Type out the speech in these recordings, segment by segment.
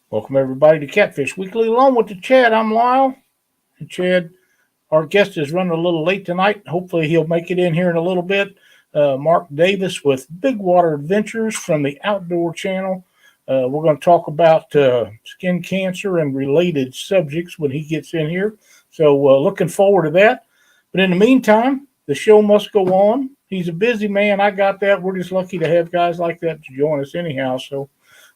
Welcome everybody to Catfish Weekly. Along with the Chad, I'm Lyle. And Chad, our guest is running a little late tonight. Hopefully he'll make it in here in a little bit. Mark Davis with BigWater Adventures from the Outdoor Channel. We're going to talk about skin cancer and related subjects when he gets in here. So looking forward to that. But in the meantime, the show must go on. He's a busy man. I got that. We're just lucky to have guys like that to join us anyhow. So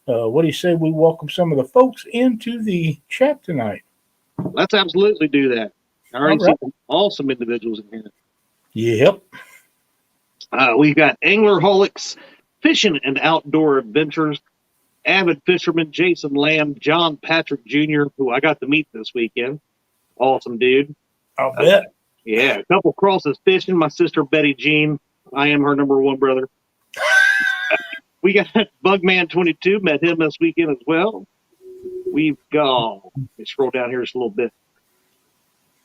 what do you say we welcome some of the folks into the chat tonight? Let's absolutely do that. I already see some awesome individuals in Yep. here. We've got Anglerholics, Fishing and Outdoor Adventures, avid fisherman Jason Lamb, John Patrick Jr., who I got to meet this weekend. Awesome dude. I'll bet. Yeah, a couple crosses fishing. My sister Betty Jean. I am her number one brother. We got Bugman22, met him this weekend as well. We've got, let me scroll down here just a little bit.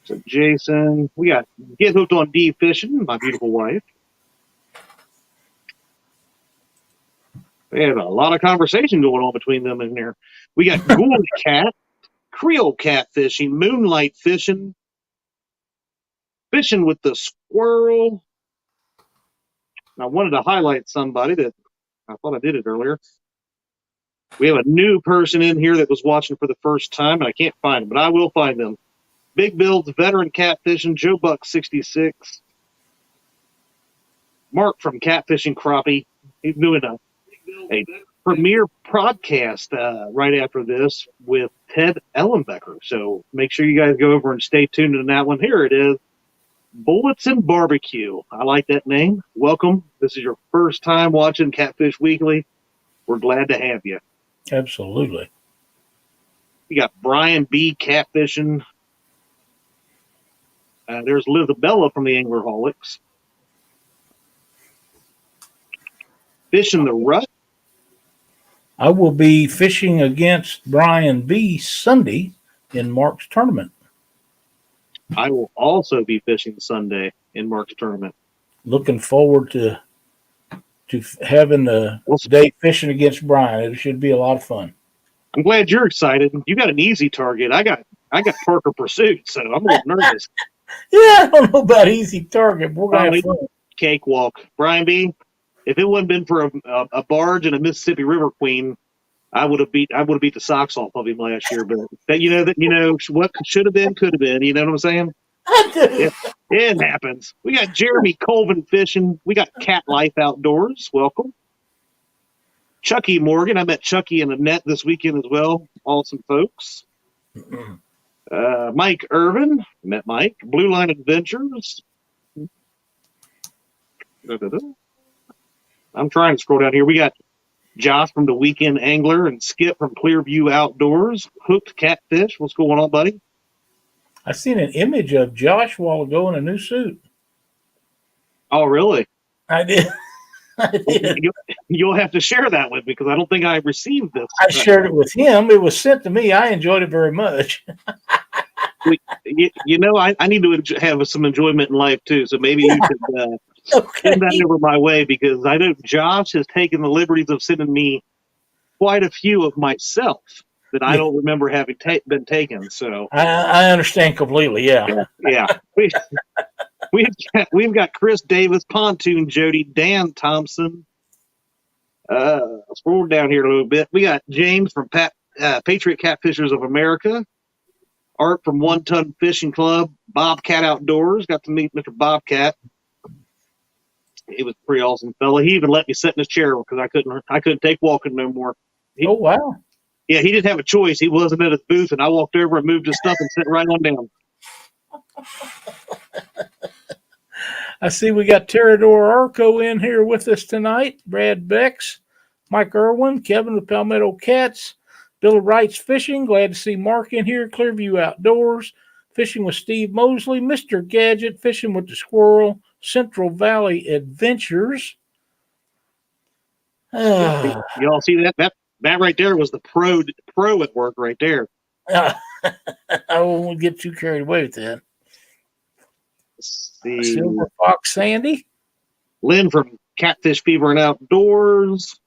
So Jason, we got Get Hooked on D Fishing, my beautiful wife. We have a lot of conversation going on between them in there. We got Gould Cat, Creole Cat Fishing, Moonlight Fishing, Fishing with the Squirrel. I wanted to highlight somebody that I thought I did it earlier. We have a new person in here that was watching for the first time, and I can't find them, but I will find them. Big Builds, Veteran Catfishing, Joe Buck 66. Mark from Catfishing Crappie. He's doing a premiere podcast right after this with Ted Ellenbecker. So make sure you guys go over and stay tuned to that one. Here it is. Bullets and Barbecue. I like that name. Welcome. This is your first time watching Catfish Weekly. We're glad to have you. Absolutely. We got Brian B. Catfishing. There's Lizabella from the Anglerholics. Fishing the Rut. I will be fishing against Brian B. Sunday in Mark's tournament. I will also be fishing Sunday in Mark's tournament. Looking forward to having the day fishing against Brian. It should be a lot of fun. I'm glad you're excited. You got an easy target. I got Parker Pursuit, so I'm a little nervous. Yeah, I don't know about easy target, but we're gonna have fun. Cakewalk. Brian B., if it wouldn't been for a barge and a Mississippi River Queen, I would have beat the socks off of him last year. But what should have been, could have been. You know what I'm saying? It happens. We got Jeremy Colvin Fishing. We got Cat Life Outdoors. Welcome. Chucky Morgan. I met Chucky in the net this weekend as well. Awesome folks. Mike Irvin. Met Mike. Blue Line Adventures. I'm trying to scroll down here. We got Josh from the Weekend Angler and Skip from Clearview Outdoors. Hooked Catfish. What's going on, buddy? I seen an image of Josh a while ago in a new suit. Oh, really? I did. You'll have to share that with me because I don't think I received this. I shared it with him. It was sent to me. I enjoyed it very much. I need to have some enjoyment in life too. So maybe you could send that over my way because I know Josh has taken the liberties of sending me quite a few of myself that I don't remember having been taken. So I understand completely. Yeah. We've got Chris Davis, Pontoon Jody, Dan Thompson. Scroll down here a little bit. We got James from Patriot Catfishers of America. Art from One Ton Fishing Club. Bobcat Outdoors. Got to meet Mr. Bobcat. He was a pretty awesome fella. He even let me sit in his chair because I couldn't take walking no more. Oh wow! Yeah, he didn't have a choice. He wasn't at his booth, and I walked over and moved his stuff and sat right on down. I see we got Terador Arco in here with us tonight. Brad Bex, Mike Irwin, Kevin the Palmetto Cats, Bill Wright's Fishing. Glad to see Mark in here. Clearview Outdoors, Fishing with Steve Mosley, Mr. Gadget, Fishing with the Squirrel, Central Valley Adventures. Y'all see that? That right there was the pro at work right there. I won't get too carried away with that. Silver Fox Sandy. Lynn from Catfish Fever and Outdoors.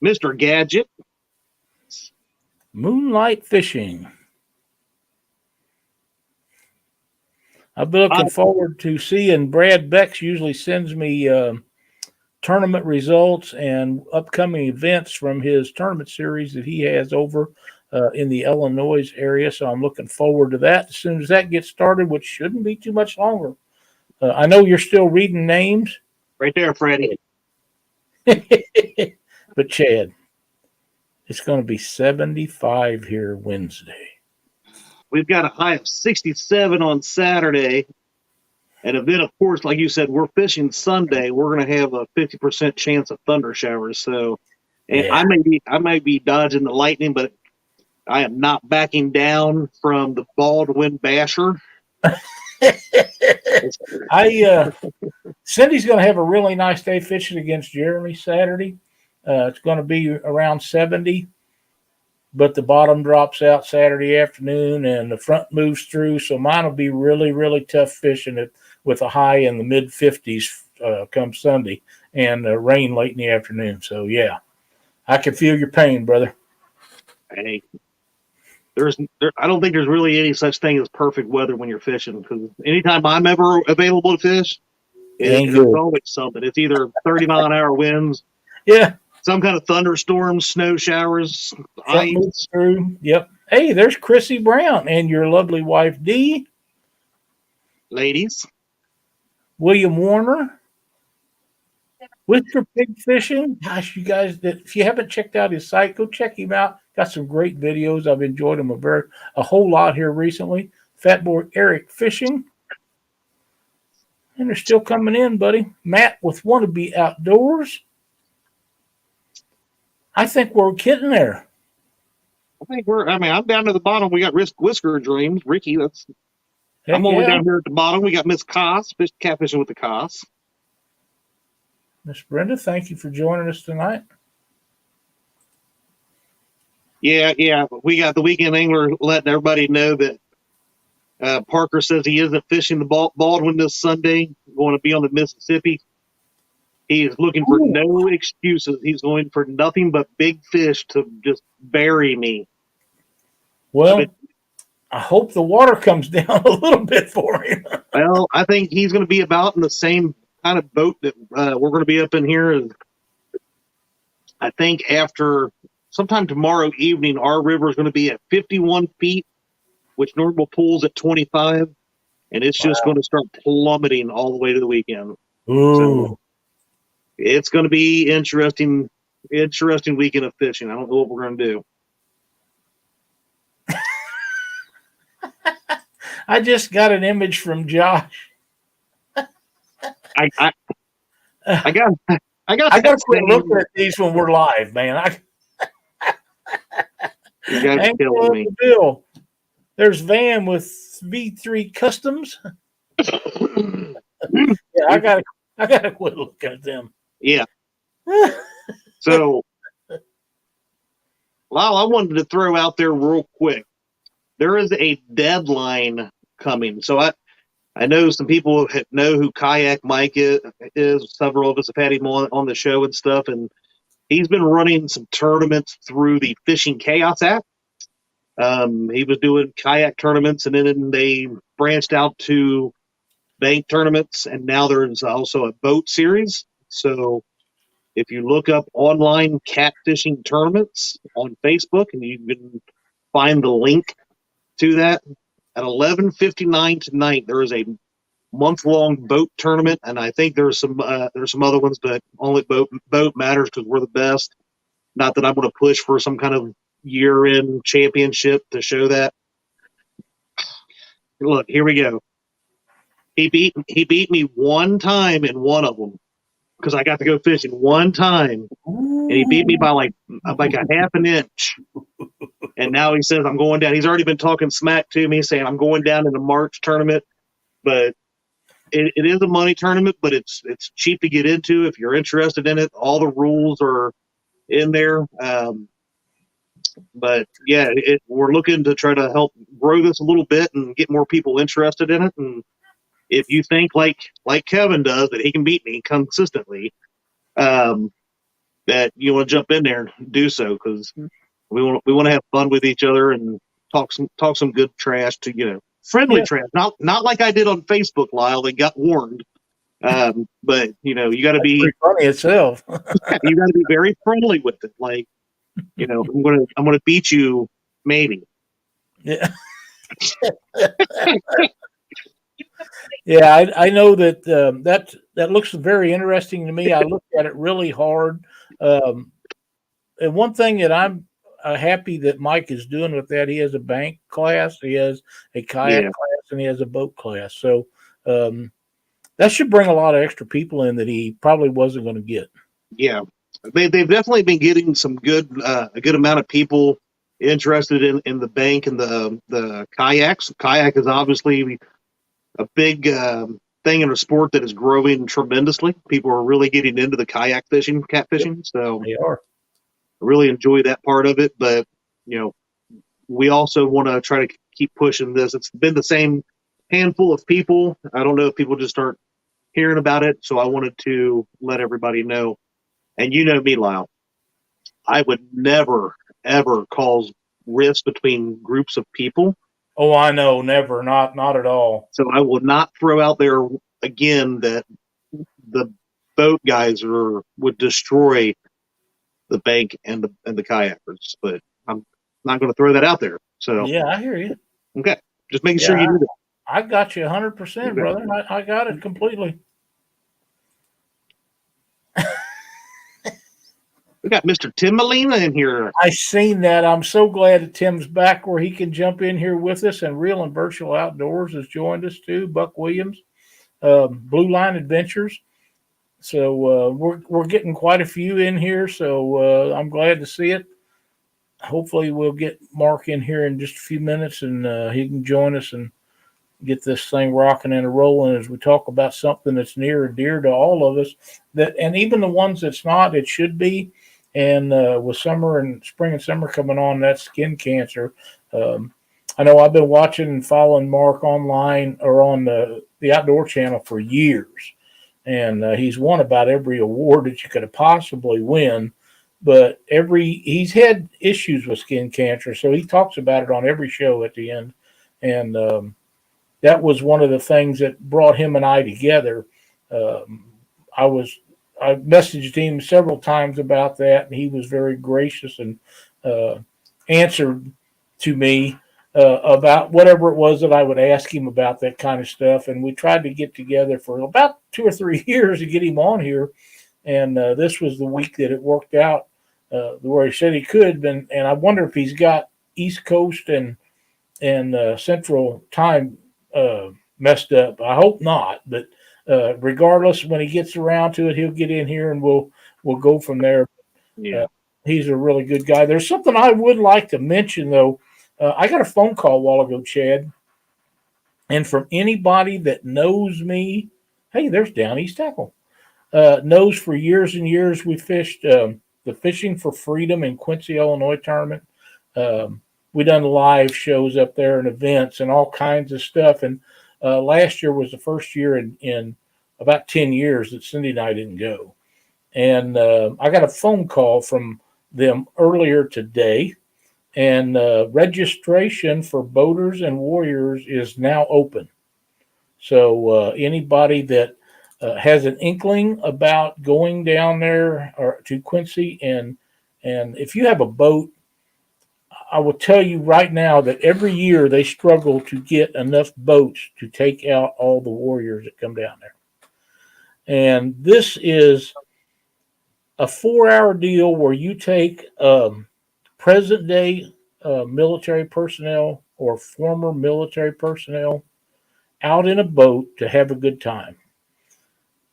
Mr. Gadget. Moonlight fishing. I've been looking forward to seeing Brad Bex usually sends me tournament results and upcoming events from his tournament series that he has over in the Illinois area. So I'm looking forward to that as soon as that gets started, which shouldn't be too much longer. I know you're still reading names. Right there, Freddie. But Chad, it's going to be 75 here Wednesday. We've got a high of 67 on Saturday. And then, of course, like you said, we're fishing Sunday. We're going to have a 50% chance of thunder showers. So, and Yeah. I might be dodging the lightning, but I am not backing down from the Baldwin Basher. Cindy's going to have a really nice day fishing against Jeremy Saturday. It's going to be around 70, but the bottom drops out Saturday afternoon and the front moves through. So mine will be really, really tough fishing with a high in the mid 50s come Sunday and rain late in the afternoon. So yeah, I can feel your pain, brother. Hey, I don't think there's really any such thing as perfect weather when you're fishing, because anytime I'm ever available to fish, it's always something. It's either 30-mile-an-hour winds, yeah, some kind of thunderstorms, snow showers, ice. Through. Yep. Hey, there's Chrissy Brown and your lovely wife Dee. Ladies. William Warner. Whisper Pig Fishing. Gosh, you guys, if you haven't checked out his site, go check him out. Got some great videos. I've enjoyed him a whole lot here recently. Fat Boy Eric Fishing. And they're still coming in, buddy. Matt with Wannabe Outdoors. I think we're getting there. I'm down to the bottom. We got Whisker Dreams. Ricky, I'm over down here at the bottom. We got Miss Koss, catfishing with the Koss. Miss Brenda, thank you for joining us tonight. Yeah. We got the Weekend Angler letting everybody know that Parker says he isn't fishing the Baldwin this Sunday, going to be on the Mississippi. He is looking for no excuses. He's going for nothing but big fish to just bury me. Well, I hope the water comes down a little bit for him. Well, I think he's going to be about in the same kind of boat that we're going to be up in here. I think after sometime tomorrow evening, our river is going to be at 51 feet, which normal pools at 25, and it's just going to start plummeting all the way to the weekend. Ooh. So it's going to be interesting weekend of fishing. I don't know what we're going to do. I just got an image from Josh. I got to quit looking at these when we're live, man. You guys are killing me. Bill. There's Van with V3 Customs. Yeah, I gotta quit looking at them. Yeah. So, Lyle, I wanted to throw out there real quick. There is a deadline coming. So I know some people know who Kayak Mike is. Several of us have had him on the show and stuff, and he's been running some tournaments through the Fishing Chaos app. He was doing kayak tournaments, and then they branched out to bank tournaments, and now there's also a boat series. So if you look up online catfishing tournaments on Facebook, and you can find the link to that, at 11:59 tonight, there is a month-long boat tournament, and I think there's some other ones, but only boat matters because we're the best. Not that I'm going to push for some kind of year-end championship to show that. Look, here we go. He beat me one time in one of them because I got to go fishing one time, and he beat me by like a half an inch. And now he says I'm going down. He's already been talking smack to me, saying I'm going down in the March tournament, but it is a money tournament, but it's cheap to get into if you're interested in it. All the rules are in there. But yeah, we're looking to try to help grow this a little bit and get more people interested in it. And if you think like Kevin does that he can beat me consistently, then that you want to jump in there and do so, because we want to have fun with each other and talk some good trash to, friendly trash, not like I did on Facebook, Lyle. They got warned. But you got to That's be pretty funny itself. you got to be very friendly with it. Like, I'm gonna beat you, maybe. Yeah. Yeah, I know that that looks very interesting to me. I looked at it really hard. Um, and one thing that I'm happy that Mike is doing with that, he has a bank class, he has a kayak Yeah, class, and he has a boat class. So um, that should bring a lot of extra people in that he probably wasn't going to get. yeah. They've definitely been getting some a good amount of people interested in the bank and the kayaks. Kayak is obviously a big thing in a sport that is growing tremendously. People are really getting into the kayak fishing, catfishing. So They are. I really enjoy that part of it. But we also want to try to keep pushing this. It's been the same handful of people. I don't know if people just aren't hearing about it. So I wanted to let everybody know. And you know me, Lyle. I would never ever cause rifts between groups of people. Oh, I know, never, not at all. So I will not throw out there again that the boat guys would destroy the bank and the kayakers, but I'm not going to throw that out there. So Yeah, I hear you. okay, just making sure Yeah, you do that. I got you 100%, brother. I got it completely. We got Mr. Tim Molina in here. I seen that. I'm so glad that Tim's back where he can jump in here with us. And Real and Virtual Outdoors has joined us too. Buck Williams, Blue Line Adventures. So we're getting quite a few in here. So I'm glad to see it. Hopefully we'll get Mark in here in just a few minutes, and he can join us and get this thing rocking and rolling as we talk about something that's near and dear to all of us. That, and even the ones that's not, it should be. And with summer and spring and summer coming on, that's skin cancer. I know I've been watching and following Mark online or on the Outdoor Channel for years, and he's won about every award that you could have possibly win. But he's had issues with skin cancer, so he talks about it on every show at the end. And that was one of the things that brought him and I together. I messaged him several times about that, and he was very gracious and answered to me about whatever it was that I would ask him about that kind of stuff. And we tried to get together for about 2 or 3 years to get him on here. And this was the week that it worked out where he said he could. And I wonder if he's got East Coast and Central time messed up. I hope not, but regardless, when he gets around to it, he'll get in here and we'll go from there. Yeah. He's a really good guy. There's something I would like to mention though. I got a phone call a while ago, Chad, and from anybody that knows me, hey, there's Down East Tackle. Knows for years and years we fished the Fishing for Freedom in Quincy, Illinois tournament. We done live shows up there and events and all kinds of stuff. And last year was the first year in about 10 years that Cindy and I didn't go. And I got a phone call from them earlier today, and registration for boaters and warriors is now open. So anybody that has an inkling about going down there or to Quincy, and if you have a boat, I will tell you right now that every year they struggle to get enough boats to take out all the warriors that come down there. And this is a 4-hour deal where you take present day military personnel or former military personnel out in a boat to have a good time.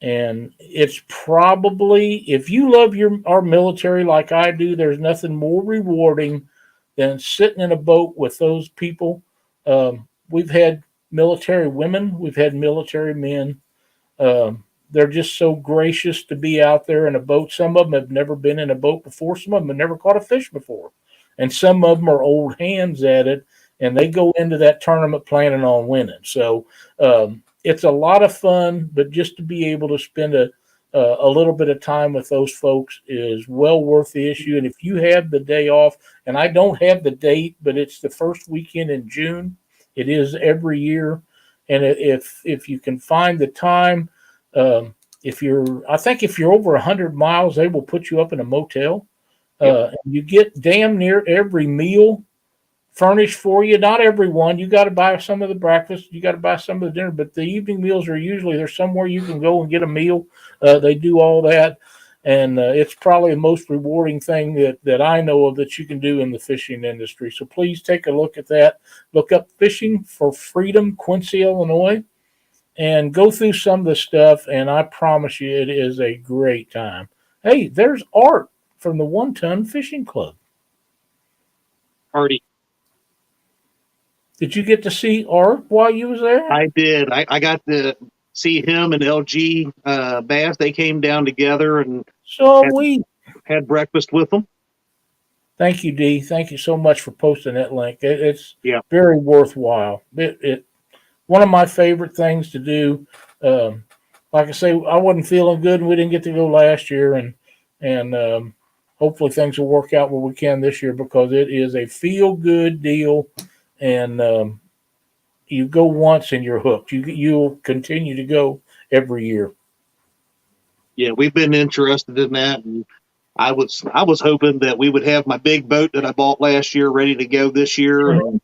And it's probably, if you love our military like I do, there's nothing more rewarding than sitting in a boat with those people. We've had military women, we've had military men. They're just so gracious to be out there in a boat. Some of them have never been in a boat before. Some of them have never caught a fish before. And some of them are old hands at it, and they go into that tournament planning on winning. So it's a lot of fun, but just to be able to spend a little bit of time with those folks is well worth the issue. And if you have the day off, and I don't have the date, but it's the first weekend in June. It is every year, and if you can find the time, I think if you're over 100 miles, they will put you up in a motel. You get damn near every meal furnished for you. Not everyone. You got to buy some of the breakfast. You got to buy some of the dinner. But the evening meals are usually there's somewhere you can go and get a meal. They do all that, and it's probably the most rewarding thing that I know of that you can do in the fishing industry. So please take a look at that. Look up Fishing for Freedom, Quincy, Illinois, and go through some of the stuff. And I promise you, it is a great time. Hey, there's Art from the 1 Ton Fishing Club. Party. Did you get to see Art while you was there? I did. I got to see him and LG Bass. They came down together and So we had breakfast with them. Thank you, Dee. Thank you so much for posting that link. It's Yeah. very worthwhile. It one of my favorite things to do. Like I say, I wasn't feeling good, and we didn't get to go last year, and hopefully things will work out where we can this year because it is a feel good deal, and you go once and you're hooked. You'll continue to go every year. Yeah, we've been interested in that, and I was hoping that we would have my big boat that I bought last year ready to go this year. And,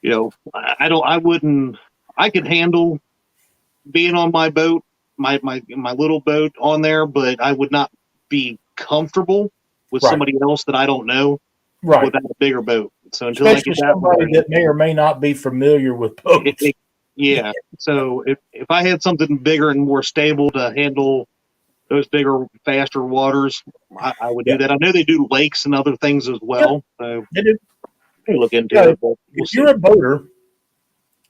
you know, I could handle being on my boat, my little boat on there, but I would not be comfortable with Right. somebody else that I don't know Right. without a bigger boat. So until Especially I get that somebody one, that may or may not be familiar with boats. yeah. So if I had something bigger and more stable to handle those bigger, faster waters, I would do that. I know they do lakes and other things as well. So They do. they look into Yeah, it. But we'll if see. you're a boater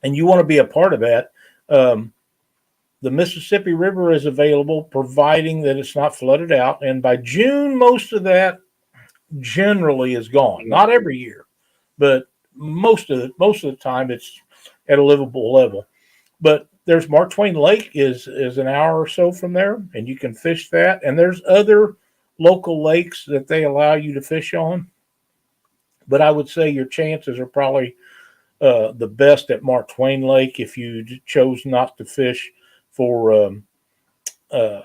and you want to be a part of that, the Mississippi River is available, providing that it's not flooded out. And by June, most of that generally is gone. Not every year, but most of the time it's at a livable level. But there's Mark Twain Lake is an hour or so from there, and you can fish that. And there's other local lakes that they allow you to fish on. But I would say your chances are probably the best at Mark Twain Lake if you chose not to fish for the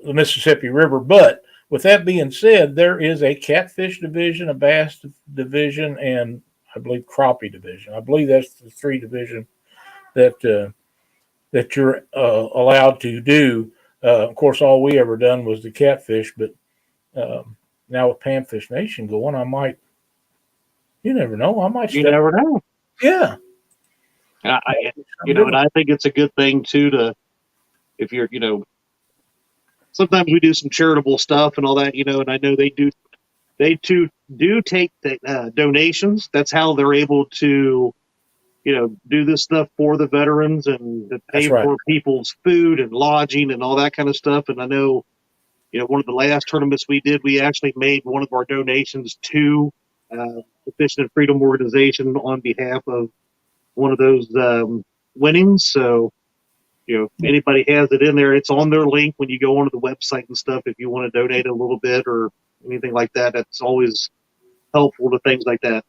Mississippi River. But with that being said, there is a catfish division, a bass division, and I believe crappie division. I believe that's the 3 division that that you're allowed to do. Of course, all we ever done was the catfish, but now with Panfish Nation going, I might. You never know. I might. You never know. Yeah. And I think it's a good thing too if you're, sometimes we do some charitable stuff and all that, and I know they do take the donations. That's how they're able to, do this stuff for the veterans and to pay for people's food and lodging and all that kind of stuff. And I know, one of the last tournaments we did, we actually made one of our donations to the Fishing and Freedom Organization on behalf of one of those winnings. So, if anybody has it in there, it's on their link when you go onto the website and stuff. If you want to donate a little bit or anything like that, that's always helpful to things like that,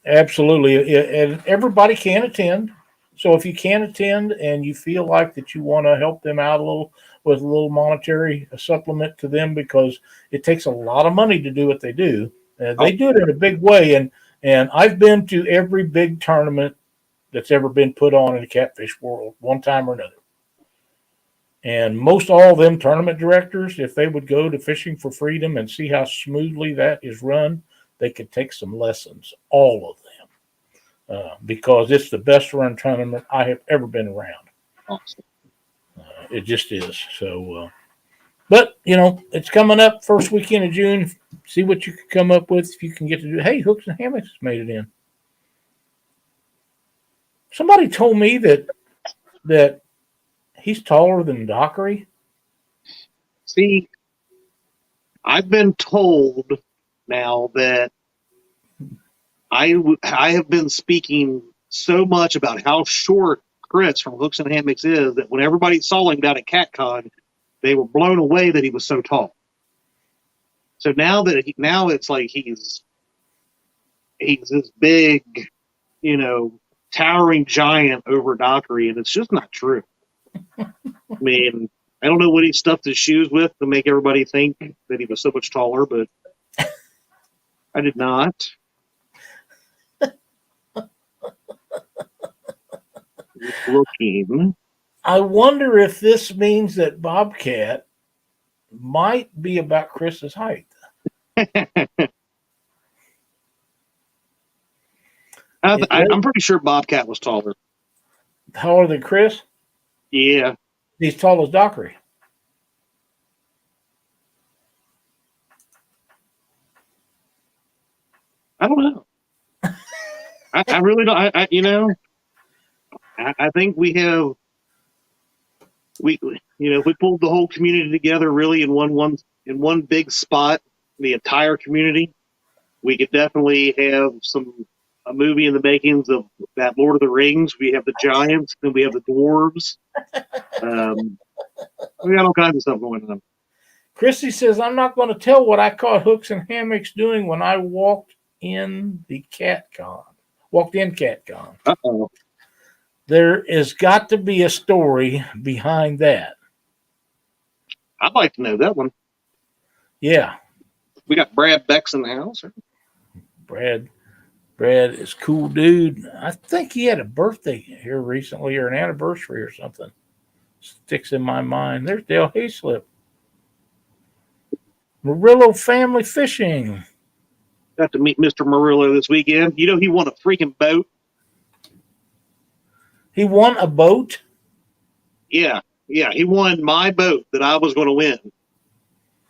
Absolutely. And everybody can attend. So if you can attend and you feel like that you want to help them out a little with a little monetary supplement to them, because it takes a lot of money to do what they do. They do it in a big way. And I've been to every big tournament that's ever been put on in the catfish world, one time or another. And most all of them tournament directors, if they would go to Fishing for Freedom and see how smoothly that is run, they could take some lessons, all of them, because it's the best run tournament I have ever been around. Awesome. It just is. So, but it's coming up first weekend of June. See what you can come up with if you can get to do. Hey, Hooks and Hammocks made it in. Somebody told me that he's taller than Dockery. See, I've been told now that I have been speaking so much about how short Chris from Hooks and Hammocks is that when everybody saw him down at CatCon, they were blown away that he was so tall. So now it's like he's this big, towering giant over Dockery, and it's just not true. I mean, I don't know what he stuffed his shoes with to make everybody think that he was so much taller, but I did not. Looking. I wonder if this means that Bobcat might be about Chris's height. I'm pretty sure Bobcat was taller. Taller than Chris? Yeah. He's tall as Dockery. I don't know. I really don't. I think we pulled the whole community together really in one big spot, the entire community, we could definitely have a movie in the makings of that Lord of the Rings. We have the giants, then we have the dwarves. We got all kinds of stuff going on. Christy says, I'm not going to tell what I caught hooks and hammocks doing when I walked in CatCon. Uh-oh. There has got to be a story behind that. I'd like to know that one. Yeah. We got Brad Bex in the house. Brad is cool dude. I think he had a birthday here recently or an anniversary or something. Sticks in my mind. There's Dale Hayslip. Murillo Family Fishing. Got to meet Mr. Murillo this weekend. You know, he won a freaking boat. He won a boat? Yeah. He won my boat that I was going to win.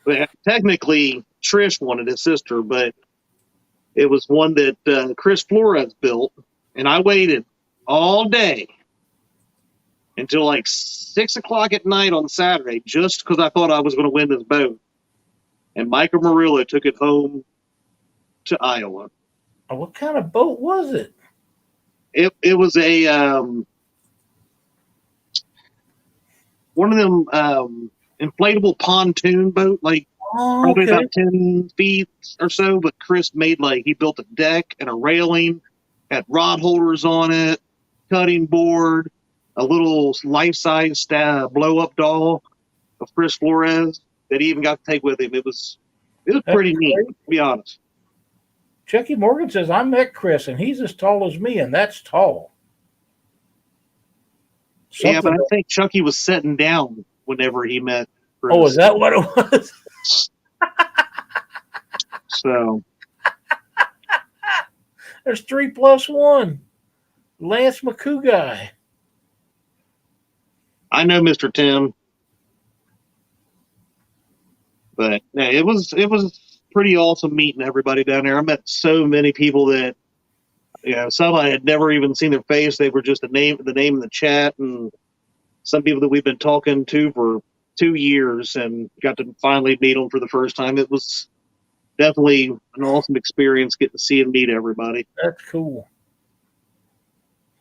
But technically, Trish wanted his sister, but it was one that Chris Flores built, and I waited all day until like 6 o'clock at night on Saturday just because I thought I was going to win this boat. And Michael Murillo took it home to Iowa. What kind of boat was it? It was a one of them inflatable pontoon boat, like probably about 10 feet or so. But Chris he built a deck and a railing, had rod holders on it, cutting board, a little life-size blow-up doll of Chris Flores that he even got to take with him. It was pretty neat, to be honest. Chucky Morgan says, I met Chris, and he's as tall as me, and that's tall. Yeah, but I think Chucky was sitting down whenever he met Chris. Oh, is that what it was? So. There's 3+1. Lance McCoo guy. I know Mr. Tim. But yeah, it was pretty awesome meeting everybody down there. I met so many people that, some I had never even seen their face. They were just the name in the chat, and some people that we've been talking to for 2 years and got to finally meet them for the first time. It was definitely an awesome experience getting to see and meet everybody. That's cool.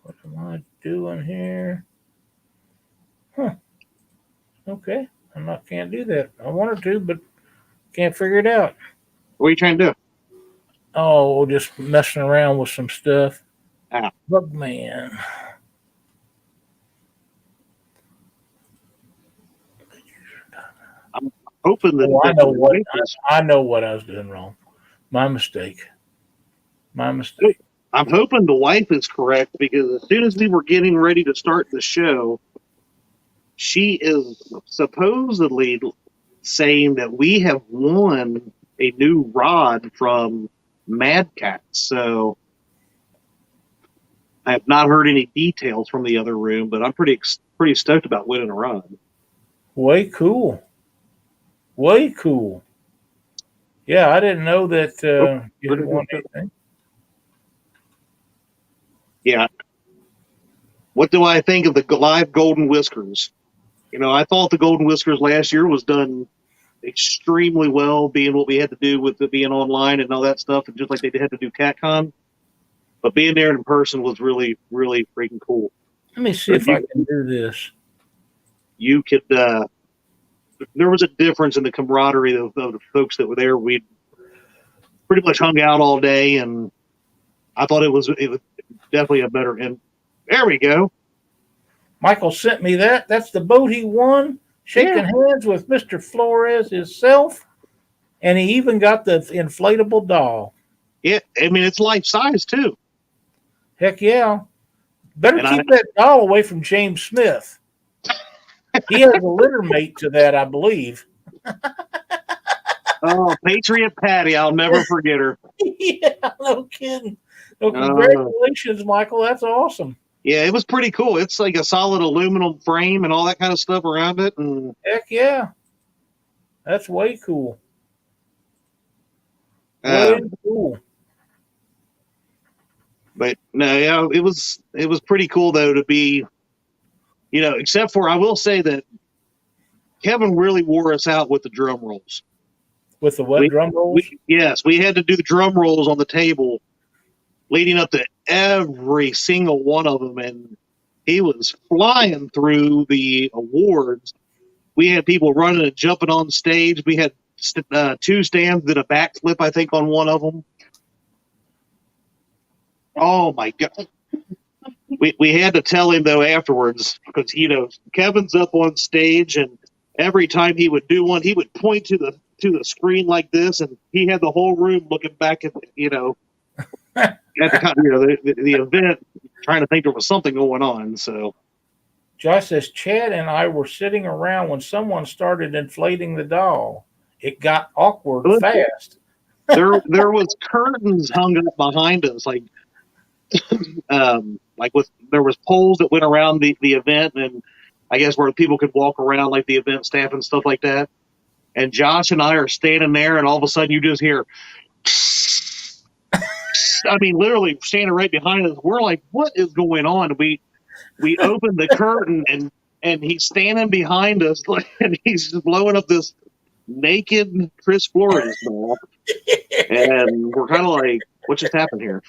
What am I doing here? Huh. Okay. Can't do that. I wanted to, but can't figure it out. What are you trying to do? Oh, just messing around with some stuff. Bugman. I'm hoping that I know what I was doing wrong. My mistake. I'm hoping the wife is correct, because as soon as we were getting ready to start the show, she is supposedly saying that we have won a new rod from Mad Cat. So I have not heard any details from the other room, but I'm pretty stoked about winning a rod. Way cool. Yeah, I didn't know that you didn't want anything. Yeah. What do I think of the live Golden Whiskers? I thought the Golden Whiskers last year was done extremely well, being what we had to do with it being online and all that stuff, and just like they had to do CatCon. But being there in person was really, really freaking cool. Let me see if I can do this. You could there was a difference in the camaraderie of the folks that were there. We pretty much hung out all day, and I thought it was definitely a better. And there we go. Michael sent me that. That's the boat he won. Shaking hands with Mr. Flores himself, and he even got the inflatable doll. Yeah, I mean it's life size too. Heck yeah! Better keep that doll away from James Smith. He has a litter mate to that, I believe. Oh, Patriot Patty! I'll never forget her. Yeah, no kidding. Well, congratulations, Michael. That's awesome. Yeah, it was pretty cool. It's like a solid aluminum frame and all that kind of stuff around it. And heck yeah, that's way cool. Way cool. But no, yeah, it was pretty cool though to be, except for I will say that Kevin really wore us out with the drum rolls. With the what drum rolls? Yes, we had to do the drum rolls on the table leading up to every single one of them, and he was flying through the awards. We had people running and jumping on stage. We had 2 stands, did a backflip, I think, on one of them. Oh my God. We had to tell him though afterwards, because Kevin's up on stage, and every time he would do one, he would point to the screen like this, and he had the whole room looking back at at the event, trying to think there was something going on. So Josh says Chad and I were sitting around when someone started inflating the doll. It got awkward fast. There was curtains hung up behind us, like there was poles that went around the event, and I guess where people could walk around, like the event staff and stuff like that. And Josh and I are standing there, and all of a sudden you just hear, I mean, literally standing right behind us. We're like, what is going on? We opened the curtain, and he's standing behind us, and he's just blowing up this naked Chris Flores doll. And we're kind of like, what just happened here?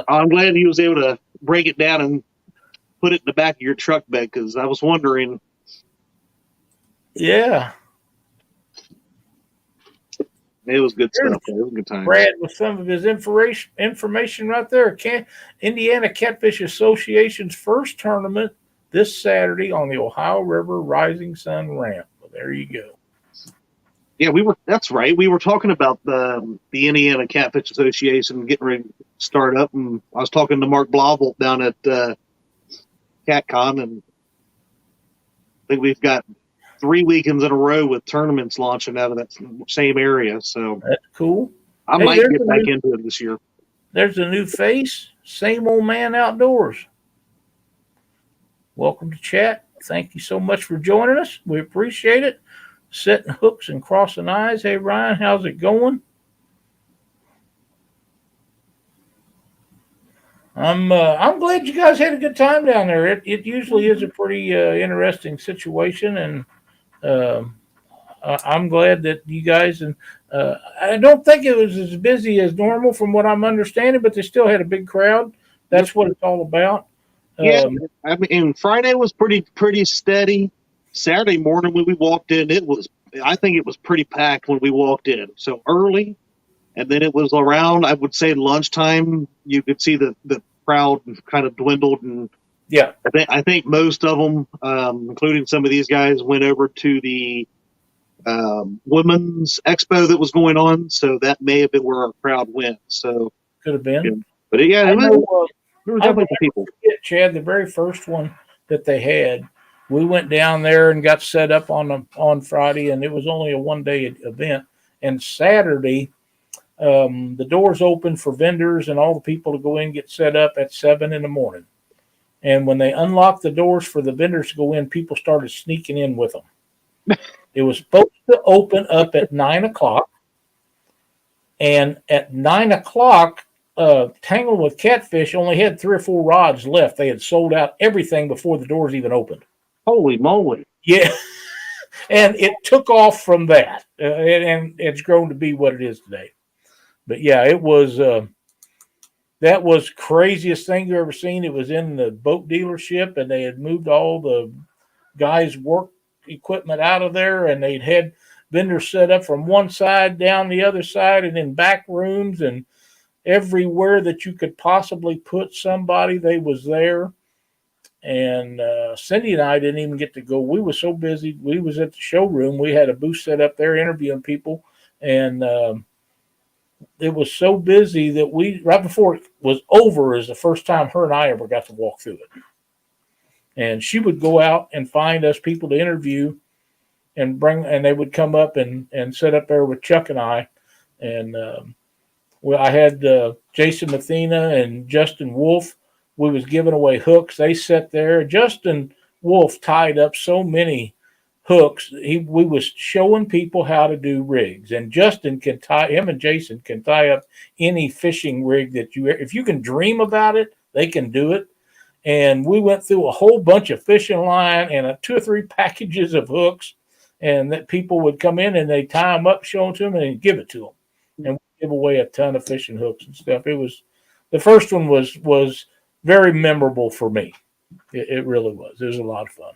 I'm glad he was able to break it down and put it in the back of your truck bed, because I was wondering. Yeah. It was good stuff. It was a good time. Brad with some of his information right there. Indiana Catfish Association's first tournament this Saturday on the Ohio River Rising Sun Ramp. Well, there you go. Yeah, that's right. We were talking about the Indiana Catfish Association getting ready to start up, and I was talking to Mark Blauvelt down at CatCon, and I think we've got 3 weekends in a row with tournaments launching out of that same area. So that's cool. I might get back into it this year. There's a new face. Same old man outdoors. Welcome to chat. Thank you so much for joining us. We appreciate it. Setting hooks and crossing eyes. Hey Ryan, how's it going? I'm glad you guys had a good time down there. It usually is a pretty interesting situation, and I'm glad that you guys, and I don't think it was as busy as normal from what I'm understanding, but they still had a big crowd. That's what it's all about. Yeah, I mean, Friday was pretty steady. Saturday morning when we walked in, I think it was pretty packed when we walked in. So early, and then it was around, I would say, lunchtime. You could see the crowd kind of dwindled, and yeah, I think most of them, including some of these guys, went over to the women's expo that was going on. So that may have been where our crowd went. So could have been. Yeah. But yeah, there was definitely some people. Chad, the very first one that they had, we went down there and got set up on Friday, and it was only a 1-day event. And Saturday, the doors opened for vendors and all the people to go in and get set up at 7 in the morning. And when they unlocked the doors for the vendors to go in, people started sneaking in with them. It was supposed to open up at 9 o'clock. And at 9 o'clock, Tangling with Catfish only had 3 or 4 rods left. They had sold out everything before the doors even opened. Holy moly. Yeah. And it took off from that. And it's grown to be what it is today. But yeah, it was that was craziest thing you ever seen. It was in the boat dealership, and they had moved all the guys' work equipment out of there, and they'd had vendors set up from one side down the other side, and in back rooms, and everywhere that you could possibly put somebody, they was there. And Cindy and I didn't even get to go. We were so busy. We was at the showroom. We had a booth set up there interviewing people, and it was so busy that we, right before it was over, is the first time her and I ever got to walk through it. And she would go out and find us people to interview, and they would come up and sit up there with Chuck and I. And I had Jason Mathena and Justin Wolf. We was giving away hooks. They sat there. Justin Wolf tied up so many hooks. We was showing people how to do rigs, and Justin can him and Jason can tie up any fishing rig that if you can dream about it, they can do it. And we went through a whole bunch of fishing line and 2 or 3 packages of hooks, and that people would come in and they tie them up, show them to them, and give it to them. And we give away a ton of fishing hooks and stuff. It was, the first one was very memorable for me. It really was. It was a lot of fun.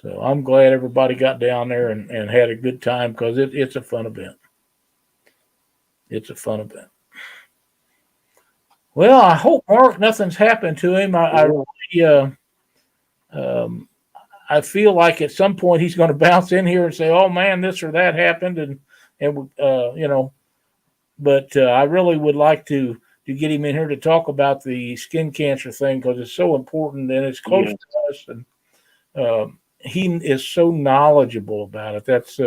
So I'm glad everybody got down there and had a good time, because it's a fun event. It's a fun event. Well, I hope, Mark, nothing's happened to him. I feel like at some point he's going to bounce in here and say, "Oh man, this or that happened," and you know. But I really would like to get him in here to talk about the skin cancer thing, because it's so important and it's close to us, and he is so knowledgeable about it. That's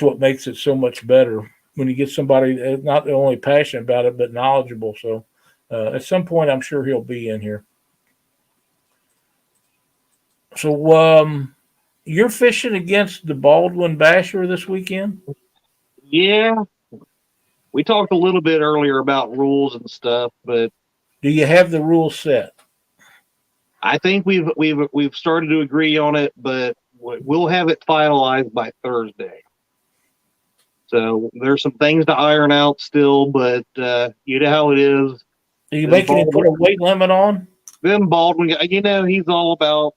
what makes it so much better when you get somebody that's not only passionate about it but knowledgeable. So at some point, I'm sure he'll be in here. So you're fishing against the Baldwin Basher this weekend? Yeah. We talked a little bit earlier about rules and stuff, but do you have the rules set? I think we've started to agree on it, but we'll have it finalized by Thursday. So there's some things to iron out still, but you know how it is. Are you making him put a weight limit on? Then Baldwin, he's all about,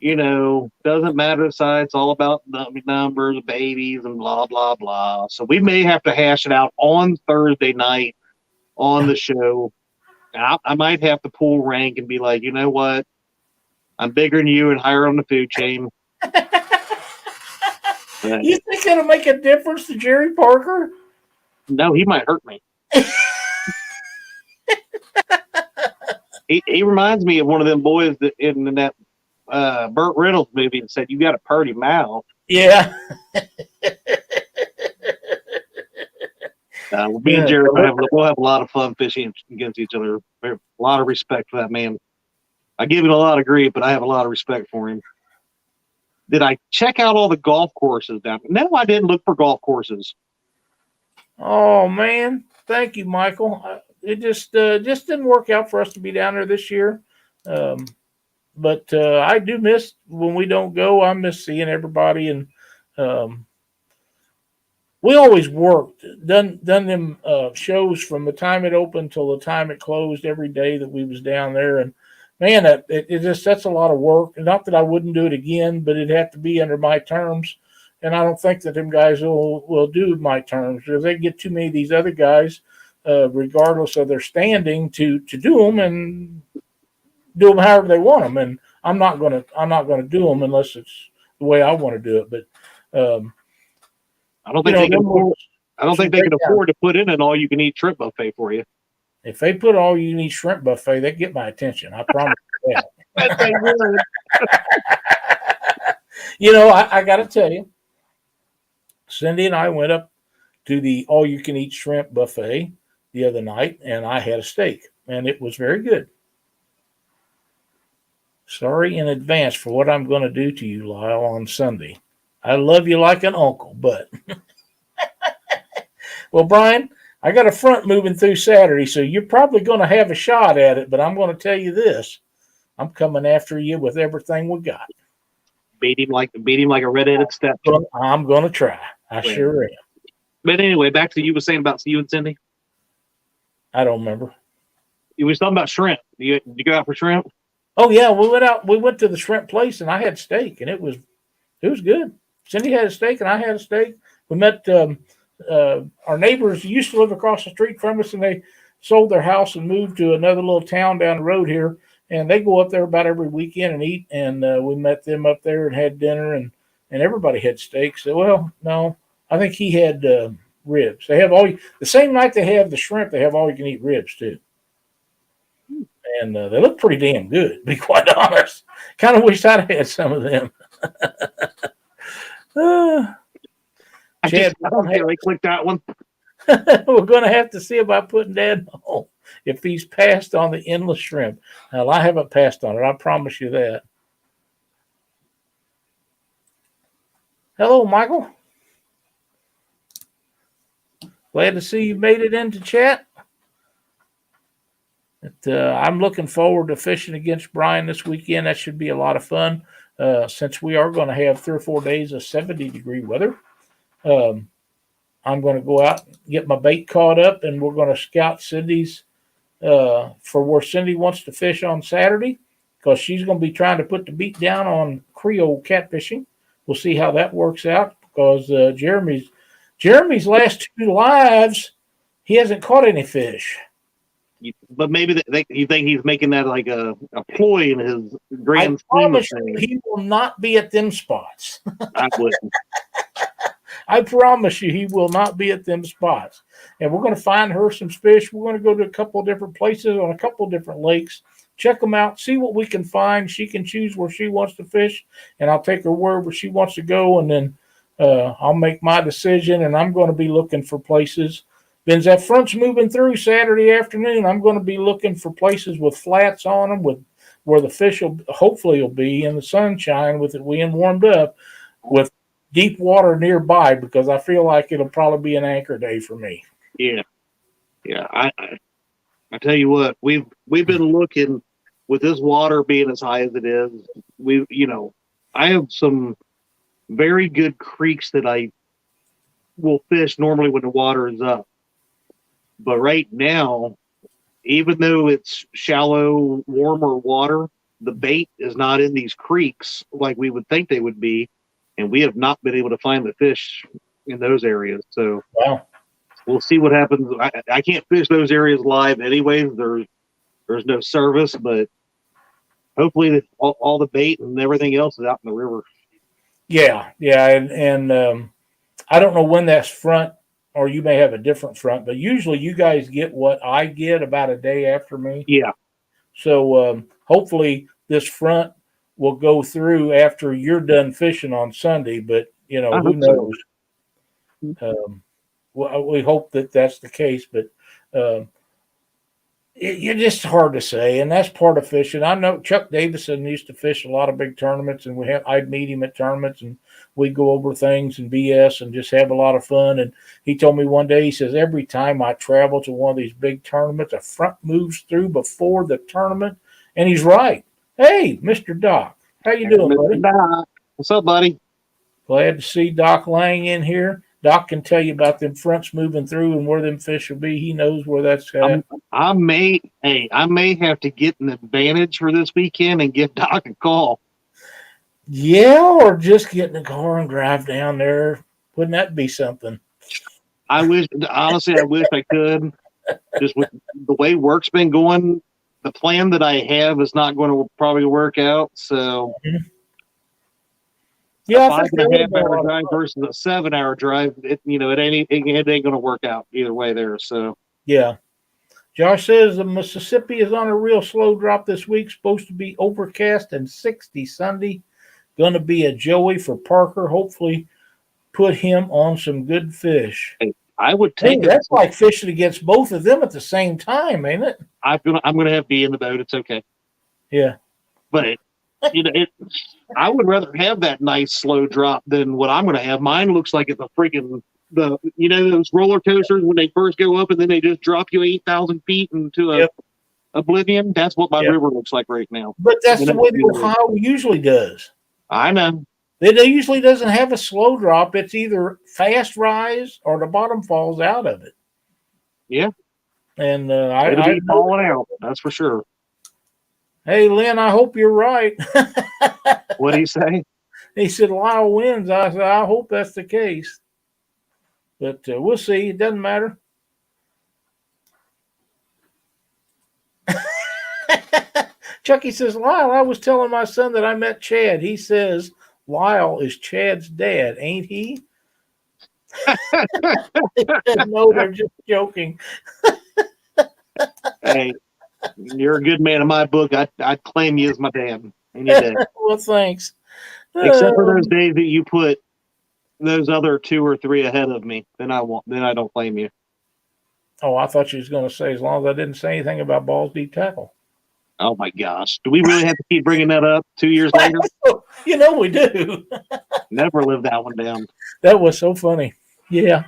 doesn't matter the size, it's all about numbers, babies, and blah, blah, blah. So we may have to hash it out on Thursday night on the show. I might have to pull rank and be like, you know what? I'm bigger than you and higher on the food chain. You think it'll make a difference to Jerry Parker? No, he might hurt me. He reminds me of one of them boys that in that Burt Reynolds movie that said, "You got a purty mouth." Yeah. Me and Jerry we'll have a lot of fun fishing against each other. A lot of respect for that man. I give him a lot of grief, but I have a lot of respect for him. Did I check out all the golf courses down? No, I didn't look for golf courses. Oh man, thank you, Michael. It just didn't work out for us to be down there this year. But I do miss when we don't go. I miss seeing everybody, and we always worked, done them shows from the time it opened till the time it closed every day that we was down there. And man, that's a lot of work. Not that I wouldn't do it again, but it'd have to be under my terms. And I don't think that them guys will do my terms, because they get too many of these other guys, regardless of their standing, to do them and do them however they want them. And I'm not gonna do them unless it's the way I want to do it. But I don't think they can afford. I don't think they can afford to put in an all-you-can-eat shrimp buffet for you. If they put all-you-can-eat shrimp buffet, they get my attention. I promise you that. I got to tell you, Cindy and I went up to the all-you-can-eat shrimp buffet the other night, and I had a steak, and it was very good. Sorry in advance for what I'm going to do to you, Lyle, on Sunday. I love you like an uncle, but well, Brian, I got a front moving through Saturday, so you're probably going to have a shot at it, but I'm going to tell you this. I'm coming after you with everything we got. Beat him like a red-headed stepchild. I'm going to try. I sure am. But anyway, back to you were saying about you and Cindy. I don't remember. You was talking about shrimp. You go out for shrimp? Oh yeah, we went out. We went to the shrimp place, and I had steak, and it was good. Cindy had a steak, and I had a steak. We met our neighbors used to live across the street from us, and they sold their house and moved to another little town down the road here. And they go up there about every weekend and eat. And we met them up there and had dinner, and everybody had steak. So, well, no, I think he had ribs. They have the same night they have the shrimp. They have all you can eat ribs too. And they look pretty damn good, to be quite honest. Kind of wish I'd had some of them. Chad, I don't really click that one. we're going to have to see about putting Dad home if he's passed on the endless shrimp. Now, I haven't passed on it. I promise you that. Hello, Michael. Glad to see you made it into chat. I'm looking forward to fishing against Brian this weekend. That should be a lot of fun since we are going to have 3 or 4 days of 70-degree weather. I'm going to go out and get my bait caught up, and we're going to scout Cindy's for where Cindy wants to fish on Saturday, because she's going to be trying to put the beat down on Creole catfishing. We'll see how that works out, because Jeremy's last 2 lives, he hasn't caught any fish. But maybe you think he's making that like a ploy in his grand scheme of things. He will not be at them spots. I wouldn't. I promise you, he will not be at them spots. And we're going to find her some fish. We're going to go to a couple of different places on a couple of different lakes, check them out, see what we can find. She can choose where she wants to fish, and I'll take her wherever she wants to go, and then I'll make my decision, and I'm going to be looking for places. Then that front's moving through Saturday afternoon, I'm going to be looking for places with flats on them, with where the fish hopefully will be in the sunshine with it being warmed up, with deep water nearby, because I feel like it'll probably be an anchor day for me. Yeah. I tell you what, we've been looking with this water being as high as it is. I have some very good creeks that I will fish normally when the water is up. But right now, even though it's shallow, warmer water, the bait is not in these creeks like we would think they would be, and we have not been able to find the fish in those areas. So we'll see what happens. I can't fish those areas live anyways. There's no service, but hopefully all the bait and everything else is out in the river. Yeah, and I don't know when that's front, or you may have a different front, but usually you guys get what I get about a day after me. Yeah. So hopefully this front will go through after you're done fishing on Sunday, but who knows? We hope that that's the case, but it's just hard to say, and that's part of fishing. I know Chuck Davison used to fish a lot of big tournaments, and I'd meet him at tournaments, and we'd go over things and BS and just have a lot of fun. And he told me one day, he says, every time I travel to one of these big tournaments, a front moves through before the tournament, and he's right. Hey, Mr. Doc, how you doing, buddy? Doc. What's up, buddy? Glad to see Doc Lang in here. Doc can tell you about them fronts moving through and where them fish will be. He knows where that's at. I may have to get an advantage for this weekend and give Doc a call. Yeah, or just get in the car and drive down there. Wouldn't that be something? I wish I could. Just with the way work's been going, the plan that I have is not going to probably work out. So, yeah, a 5.5-hour drive versus a 7-hour drive, it ain't going to work out either way there. So, yeah. Josh says the Mississippi is on a real slow drop this week. Supposed to be overcast and 60 Sunday. Going to be a Joey for Parker. Hopefully, put him on some good fish. Hey, I would take it. That's like fishing against both of them at the same time, ain't it? I'm gonna have to be in the boat. It's okay. Yeah, but I would rather have that nice slow drop than what I'm gonna have. Mine looks like it's a freaking those roller coasters when they first go up and then they just drop you 8,000 feet into oblivion. That's what my river looks like right now. But that's the way the Ohio usually does. I know. It usually doesn't have a slow drop. It's either fast rise or the bottom falls out of it. Yeah. And It'll I be falling out. That's for sure. hey, Lynn, I hope you're right. What'd he say? He said Lyle wins. I said, I hope that's the case. But we'll see. It doesn't matter. Chucky says, Lyle, I was telling my son that I met Chad. He says Lyle is Chad's dad, ain't he? No, they're just joking. Hey, you're a good man in my book. I'd claim you as my dad any day. Well, thanks. Except for those days that you put those other 2 or 3 ahead of me, then I don't claim you. Oh, I thought you was going to say as long as I didn't say anything about balls deep tackle. Oh my gosh. Do we really have to keep bringing that up 2 years later? You know we do. Never live that one down. That was so funny. Yeah.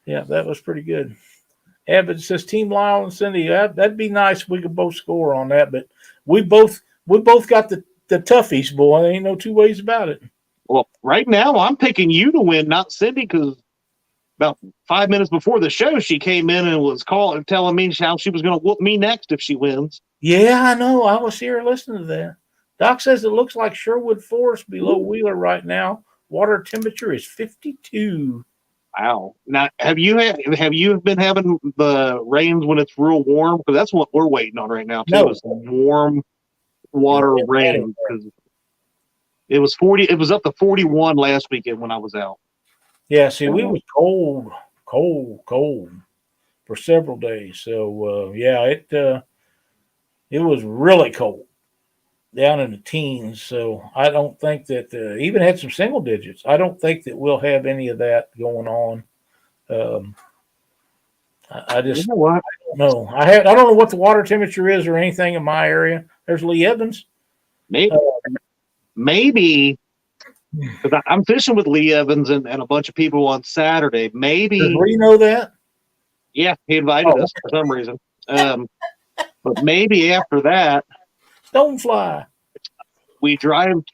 Yeah, that was pretty good. Abbott says Team Lyle and Cindy. That'd be nice if we could both score on that, but we both got the toughies, boy. There ain't no two ways about it. Well, right now I'm picking you to win, not Cindy, because about 5 minutes before the show, she came in and was telling me how she was going to whoop me next if she wins. Yeah, I know. I was here listening to that. Doc says it looks like Sherwood Forest below Wheeler right now. Water temperature is 52. Wow. Now, have you been having the rains when it's real warm? Because that's what we're waiting on right now too. No. Is warm water rain. Because it was 40. It was up to 41 last weekend when I was out. Yeah. See, we was cold for several days. So yeah, it was really cold down in the teens. So I don't think that even had some single digits. I don't think that we'll have any of that going on. I just You know what? I don't know. I don't know what the water temperature is or anything in my area. There's Lee Evans. Maybe because I'm fishing with Lee Evans and a bunch of people on Saturday. Maybe Does Lee know that? Yeah, he invited us for some reason. But maybe after that, Stonefly. we drive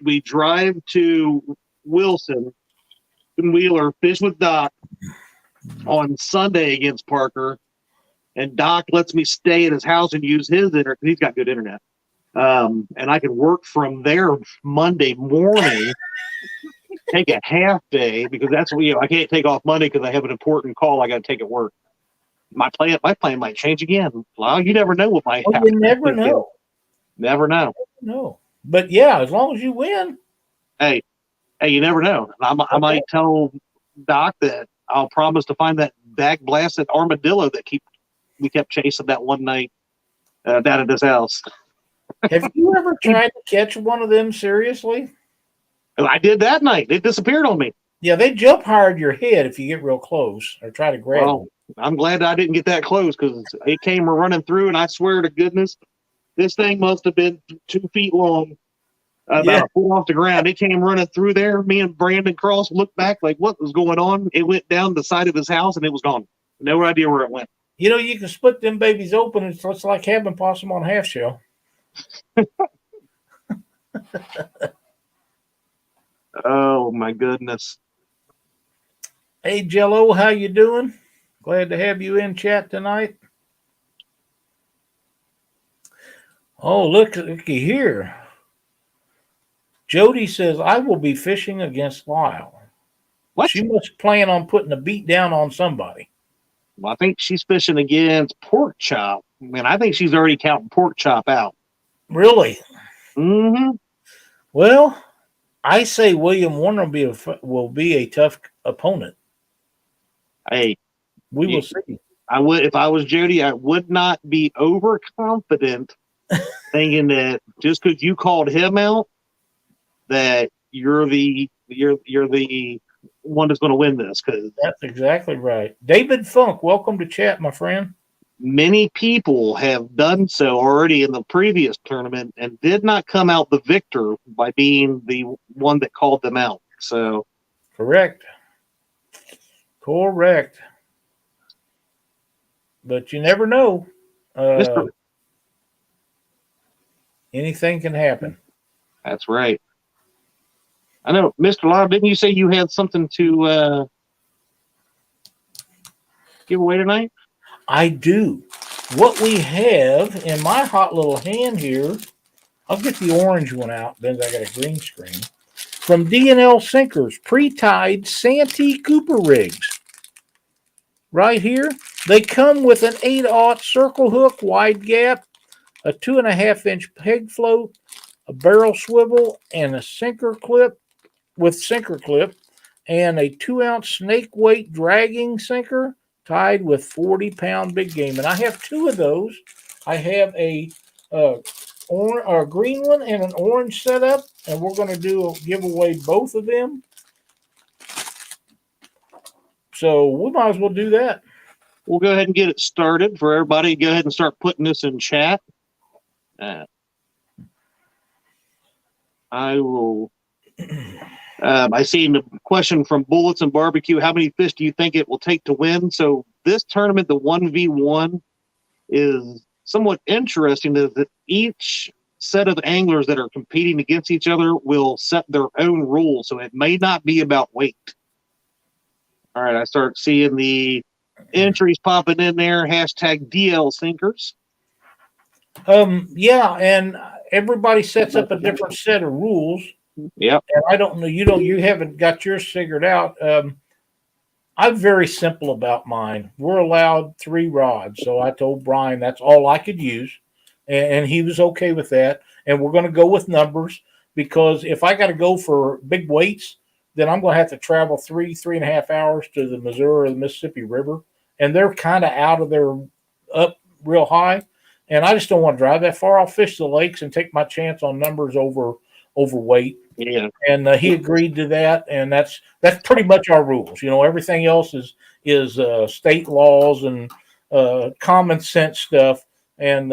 to Wilson and Wheeler, fish with Doc on Sunday against Parker, and Doc lets me stay at his house and use his internet because he's got good internet. And I can work from there Monday morning, take a half day because that's I can't take off Monday because I have an important call I got to take at work. My plan might change again. Well, you never know what might happen. You never know. Never know. No. But yeah, as long as you win. Hey, you never know. I might tell Doc that I'll promise to find that back blasted armadillo that we kept chasing that one night down at his house. Have you ever tried to catch one of them seriously? I did that night. It disappeared on me. Yeah, they jump higher at your head if you get real close or try to grab them. I'm glad I didn't get that close because it came running through, and I swear to goodness, this thing must have been 2 feet long, about a foot off the ground. It came running through there. Me and Brandon Cross looked back like, what was going on? It went down the side of his house, and it was gone. No idea where it went. You know, you can split them babies open. It's like having possum on half shell. Oh, my goodness. Hey, Jello, how you doing? Glad to have you in chat tonight. Oh, looky here. Jody says, I will be fishing against Lyle. What? She must plan on putting a beat down on somebody. Well, I think she's fishing against Pork Chop. I think she's already counting Pork Chop out. Really? Mm-hmm. Well, I say William Warner will be a tough opponent. Hey, we will see. If I was Jody, I would not be overconfident thinking that just because you called him out, that you're the one that's going to win this. Because that's exactly right. David Funk, welcome to chat, my friend. Many people have done so already in the previous tournament and did not come out the victor by being the one that called them out. So, correct. But you never know. Anything can happen. That's right. I know, Mr. Lyle, didn't you say you had something to give away tonight? I do. What we have in my hot little hand here, I'll get the orange one out, then I got a green screen. From D&L Sinkers, pre-tied Santee Cooper rigs. Right here, they come with an 8/0 circle hook, wide gap, a 2.5-inch peg float, a barrel swivel, and a sinker clip with sinker clip, and a 2-ounce snake weight dragging sinker tied with 40-pound big game. And I have two of those. I have a green one and an orange setup, and we're going to give away both of them. So we might as well do that. We'll go ahead and get it started for everybody. Go ahead and start putting this in chat. I will. I seen the question from Bullets and Barbecue. How many fish do you think it will take to win? So this tournament, the 1v1, is somewhat interesting that each set of anglers that are competing against each other will set their own rules. So it may not be about weight. All right, I start seeing the entries popping in there. Hashtag DL Sinkers. Yeah, and everybody sets up a different set of rules. Yep. And I don't know, you haven't got yours figured out. I'm very simple about mine. We're allowed 3 rods. So I told Brian that's all I could use. And he was okay with that. And we're going to go with numbers because if I got to go for big weights, then I'm going to have to travel 3.5 hours to the Missouri or the Mississippi River. And they're kind of out of their up real high. And I just don't want to drive that far. I'll fish the lakes and take my chance on numbers over weight. Yeah. And he agreed to that, and that's pretty much our rules. Everything else is state laws and common sense stuff, and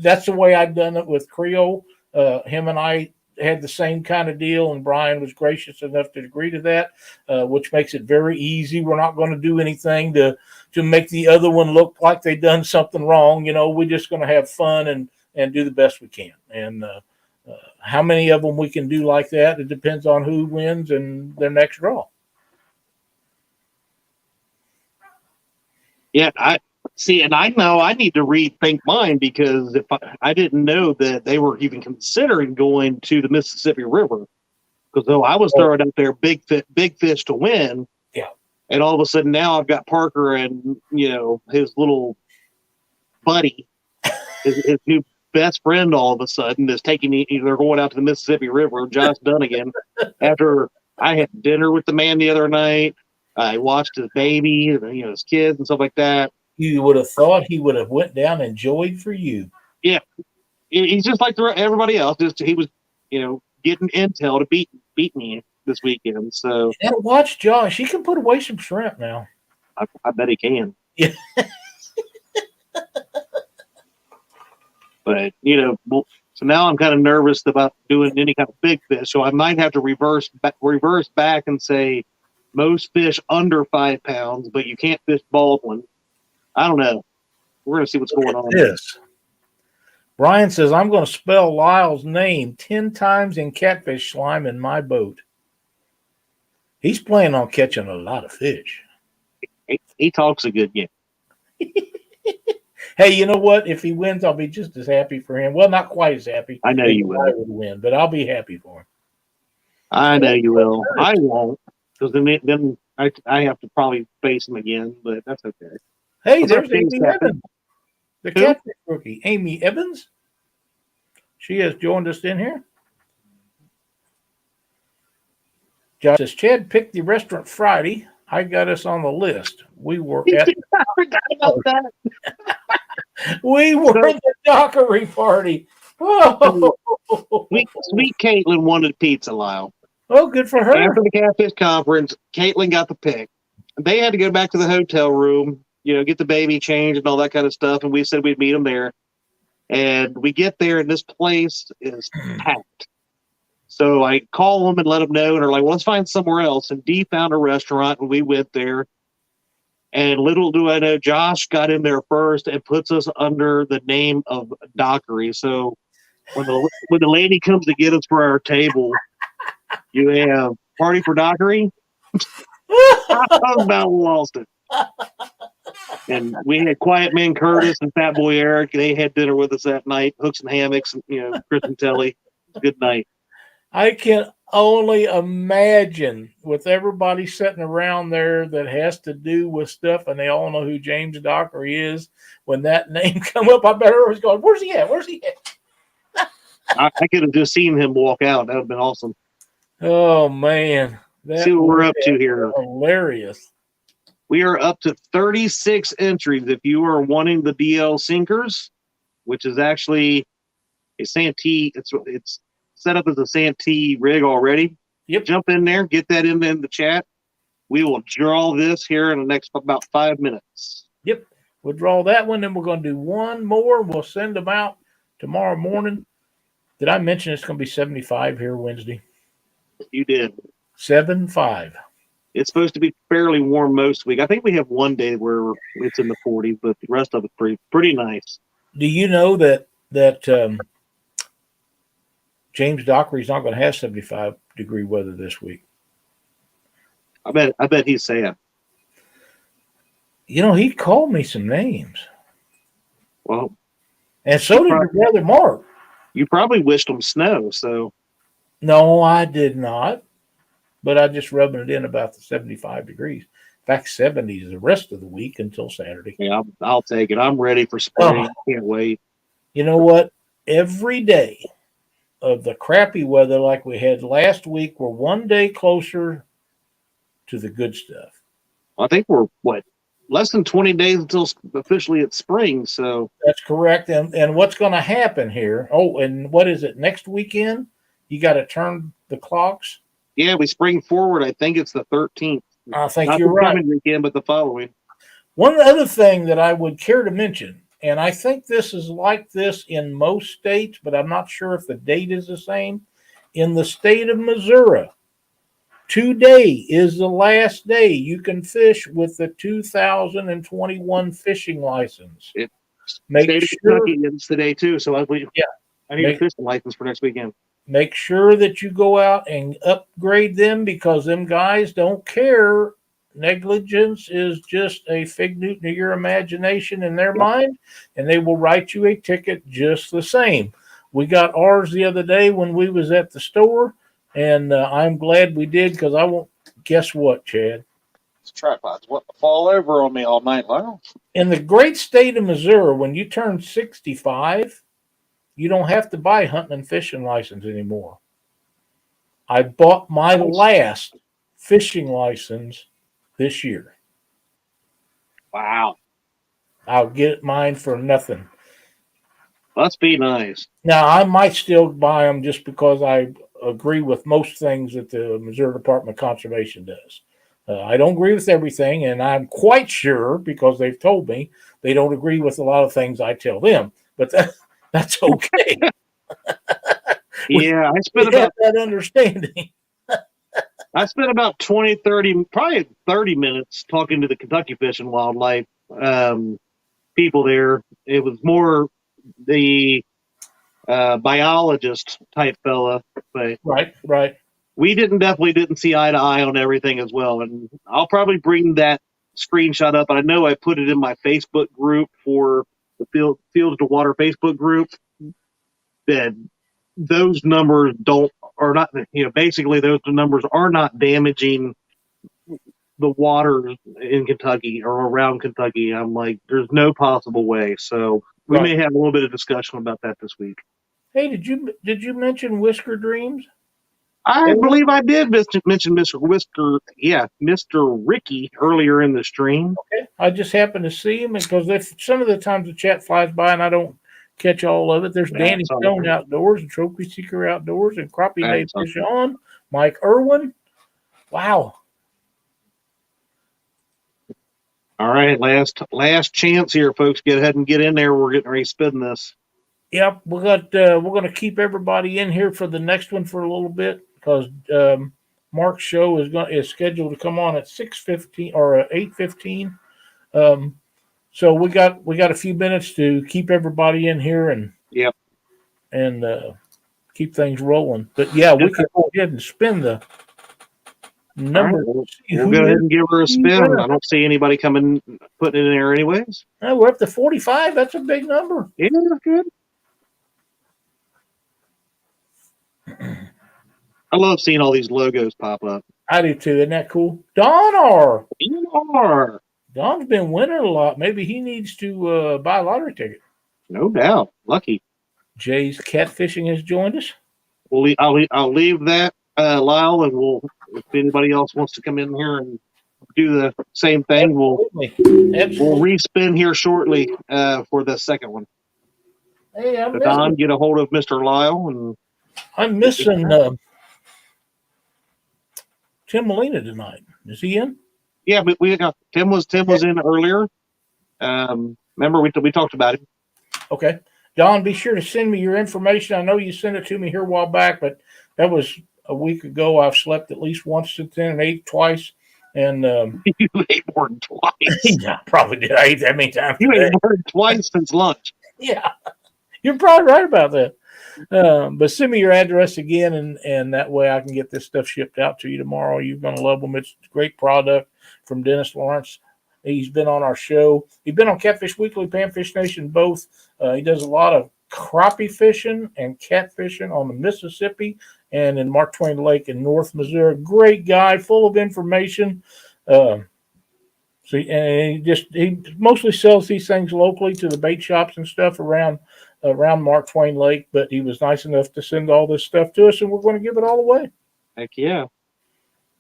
that's the way I've done it with Creole. Him and I had the same kind of deal, and Brian was gracious enough to agree to that, which makes it very easy. We're not going to do anything to make the other one look like they done something wrong. We're just going to have fun and do the best we can. And how many of them we can do like that, it depends on who wins and their next draw. Yeah, I see, and I know I need to rethink mine because if I didn't know that they were even considering going to the Mississippi River, because though I was throwing out there big fish to win, yeah, and all of a sudden now I've got Parker and his little buddy, his new best friend, all of a sudden is they're going out to the Mississippi River. Josh Dunnigan, after I had dinner with the man the other night. I watched his baby, his kids and stuff like that. You would have thought he would have went down and enjoyed for you. Yeah, he's just like everybody else. He was, getting intel to beat me this weekend. So and watch Josh. He can put away some shrimp now. I bet he can. Yeah. But so now I'm kind of nervous about doing any kind of big fish. So I might have to reverse back and say most fish under 5 pounds, but you can't fish Baldwin. I don't know. We're going to see what's going on. This. Brian says, I'm going to spell Lyle's name 10 times in catfish slime in my boat. He's planning on catching a lot of fish. He talks a good game. Hey, you know what? If he wins, I'll be just as happy for him. Well, not quite as happy. I know you will. I would win, but I'll be happy for him. I know you will. I won't, because then I have to probably face him again, but that's okay. Hey, there's Amy Evans, the catfish rookie. Amy Evans. She has joined us in here. Josh says, Chad picked the restaurant Friday. I got us on the list. We were at I forgot about that. We were at the Dockery party. Oh. Sweet Caitlin wanted pizza, Lyle. Oh, good for her. After the Catfish conference, Caitlin got the pick. They had to go back to the hotel room, get the baby changed and all that kind of stuff. And we said we'd meet them there. And we get there, and this place is packed. So I call them and let them know, and they're like, well, let's find somewhere else. And Dee found a restaurant, and we went there. And little do I know, Josh got in there first and puts us under the name of Dockery. So when the lady comes to get us for our table, You have Party for Dockery. I about lost it. And we had Quiet Man Curtis and Fat Boy Eric. They had dinner with us that night. Hooks and hammocks, and Chris and Telly. Good night. I can only imagine with everybody sitting around there that has to do with stuff, and they all know who James Dockery is. When that name come up, I bet everyone's going, "Where's he at? Where's he at?" I could have just seen him walk out. That would have been awesome. Oh man, See what we're up to here. Hilarious. We are up to 36 entries. If you are wanting the DL Sinkers, which is actually a Santee, it's set up as a Santee rig already. Yep. Jump in there, get that in the chat. We will draw this here in the next about 5 minutes. Yep. We'll draw that one, then we're going to do one more. We'll send them out tomorrow morning. Did I mention it's going to be 75 here Wednesday? You did. 75. It's supposed to be fairly warm most week. I think we have one day where it's in the 40s, but the rest of it's pretty nice. Do you know that James Dockery's not going to have 75-degree weather this week? I bet he's sad. He called me some names. Well, and so did your brother Mark. You probably wished him snow, so. No, I did not. But I just rubbing it in about the 75 degrees. In fact, 70s the rest of the week until Saturday. Yeah, I'll take it. I'm ready for spring. Can't wait. You know what? Every day of the crappy weather like we had last week, we're one day closer to the good stuff. I think we're, less than 20 days until officially it's spring. So that's correct. And what's going to happen here? Oh, and what is it? Next weekend, you got to turn the clocks. Yeah, we spring forward. I think it's the 13th. I think Not you're right. Not the weekend, but the following. One other thing that I would care to mention, and I think this is like this in most states, but I'm not sure if the date is the same. In the state of Missouri, today is the last day you can fish with the 2021 fishing license. Make sure it's today too. So I need a fishing license for next weekend. Make sure that you go out and upgrade them because them guys don't care. Negligence is just a fig Newton of your imagination in their mind, and they will write you a ticket just the same. We got ours the other day when we was at the store, and I'm glad we did because I won't. Guess what, Chad? It's tripods. What fall over on me all night long? In the great state of Missouri, when you turn 65, you don't have to buy hunting and fishing license anymore. I bought my last fishing license this year. Wow. I'll get mine for nothing. Must be nice. Now, I might still buy them just because I agree with most things that the Missouri Department of Conservation does. I don't agree with everything, and I'm quite sure, because they've told me, they don't agree with a lot of things I tell them. But that's okay. Yeah, I spent about that understanding. I spent about 20, 30, probably 30 minutes talking to the Kentucky Fish and Wildlife people there. It was more the biologist type fella, but right. We definitely didn't see eye to eye on everything as well. And I'll probably bring that screenshot up. I know I put it in my Facebook group for the Fields to Water Facebook group. That those numbers are not, basically those numbers are not damaging the water in Kentucky or around Kentucky. I'm like, there's no possible way. So we may have a little bit of discussion about that this week. Hey, did you mention Whisker Dreams? I believe I did mention Mr. Whisker, Mr. Ricky earlier in the stream. Okay. I just happened to see him because some of the times the chat flies by and I don't catch all of it. There's Danny Stone Outdoors and Trophy Seeker Outdoors and Crappie Nate Fish On, Mike Irwin. Wow. All right, last chance here, folks. Get ahead and get in there. We're getting ready to spin this. Yep, we're going to keep everybody in here for the next one for a little bit because Mark's show is scheduled to come on at 6:15 or 8:15. So we got a few minutes to keep everybody in here and keep things rolling. But yeah, we can go ahead and spin the number. All right, we'll go ahead and give her a spin. I don't see anybody putting it in there anyways. Oh, we're up to 45. That's a big number. Yeah, good. I love seeing all these logos pop up. I do too. Isn't that cool? Don Don's been winning a lot. Maybe he needs to buy a lottery ticket. No doubt. Lucky. Jay's Catfishing has joined us. I'll leave that, Lyle, and if anybody else wants to come in here and do the same thing, we'll respin here shortly for the second one. Hey, Don, get a hold of Mr. Lyle, and I'm missing Tim Molina tonight. Is he in? Yeah, but we got Tim was in earlier. Remember we talked about him. Okay. Don, be sure to send me your information. I know you sent it to me here a while back, but that was a week ago. I've slept at least once since then and ate twice. And you ate more than twice. Yeah, probably did. I ate that many times. You ate more than twice since lunch. Yeah, you're probably right about that. But send me your address again, and that way I can get this stuff shipped out to you tomorrow. You're going to love them. It's a great product from Dennis Lawrence. He's been on our show. He's been on Catfish Weekly, Panfish Nation, both. He does a lot of crappie fishing and catfishing on the Mississippi and in Mark Twain Lake in North Missouri. Great guy, full of information. And he mostly sells these things locally to the bait shops and stuff around Mark Twain Lake. But he was nice enough to send all this stuff to us, and we're going to give it all away. Heck yeah!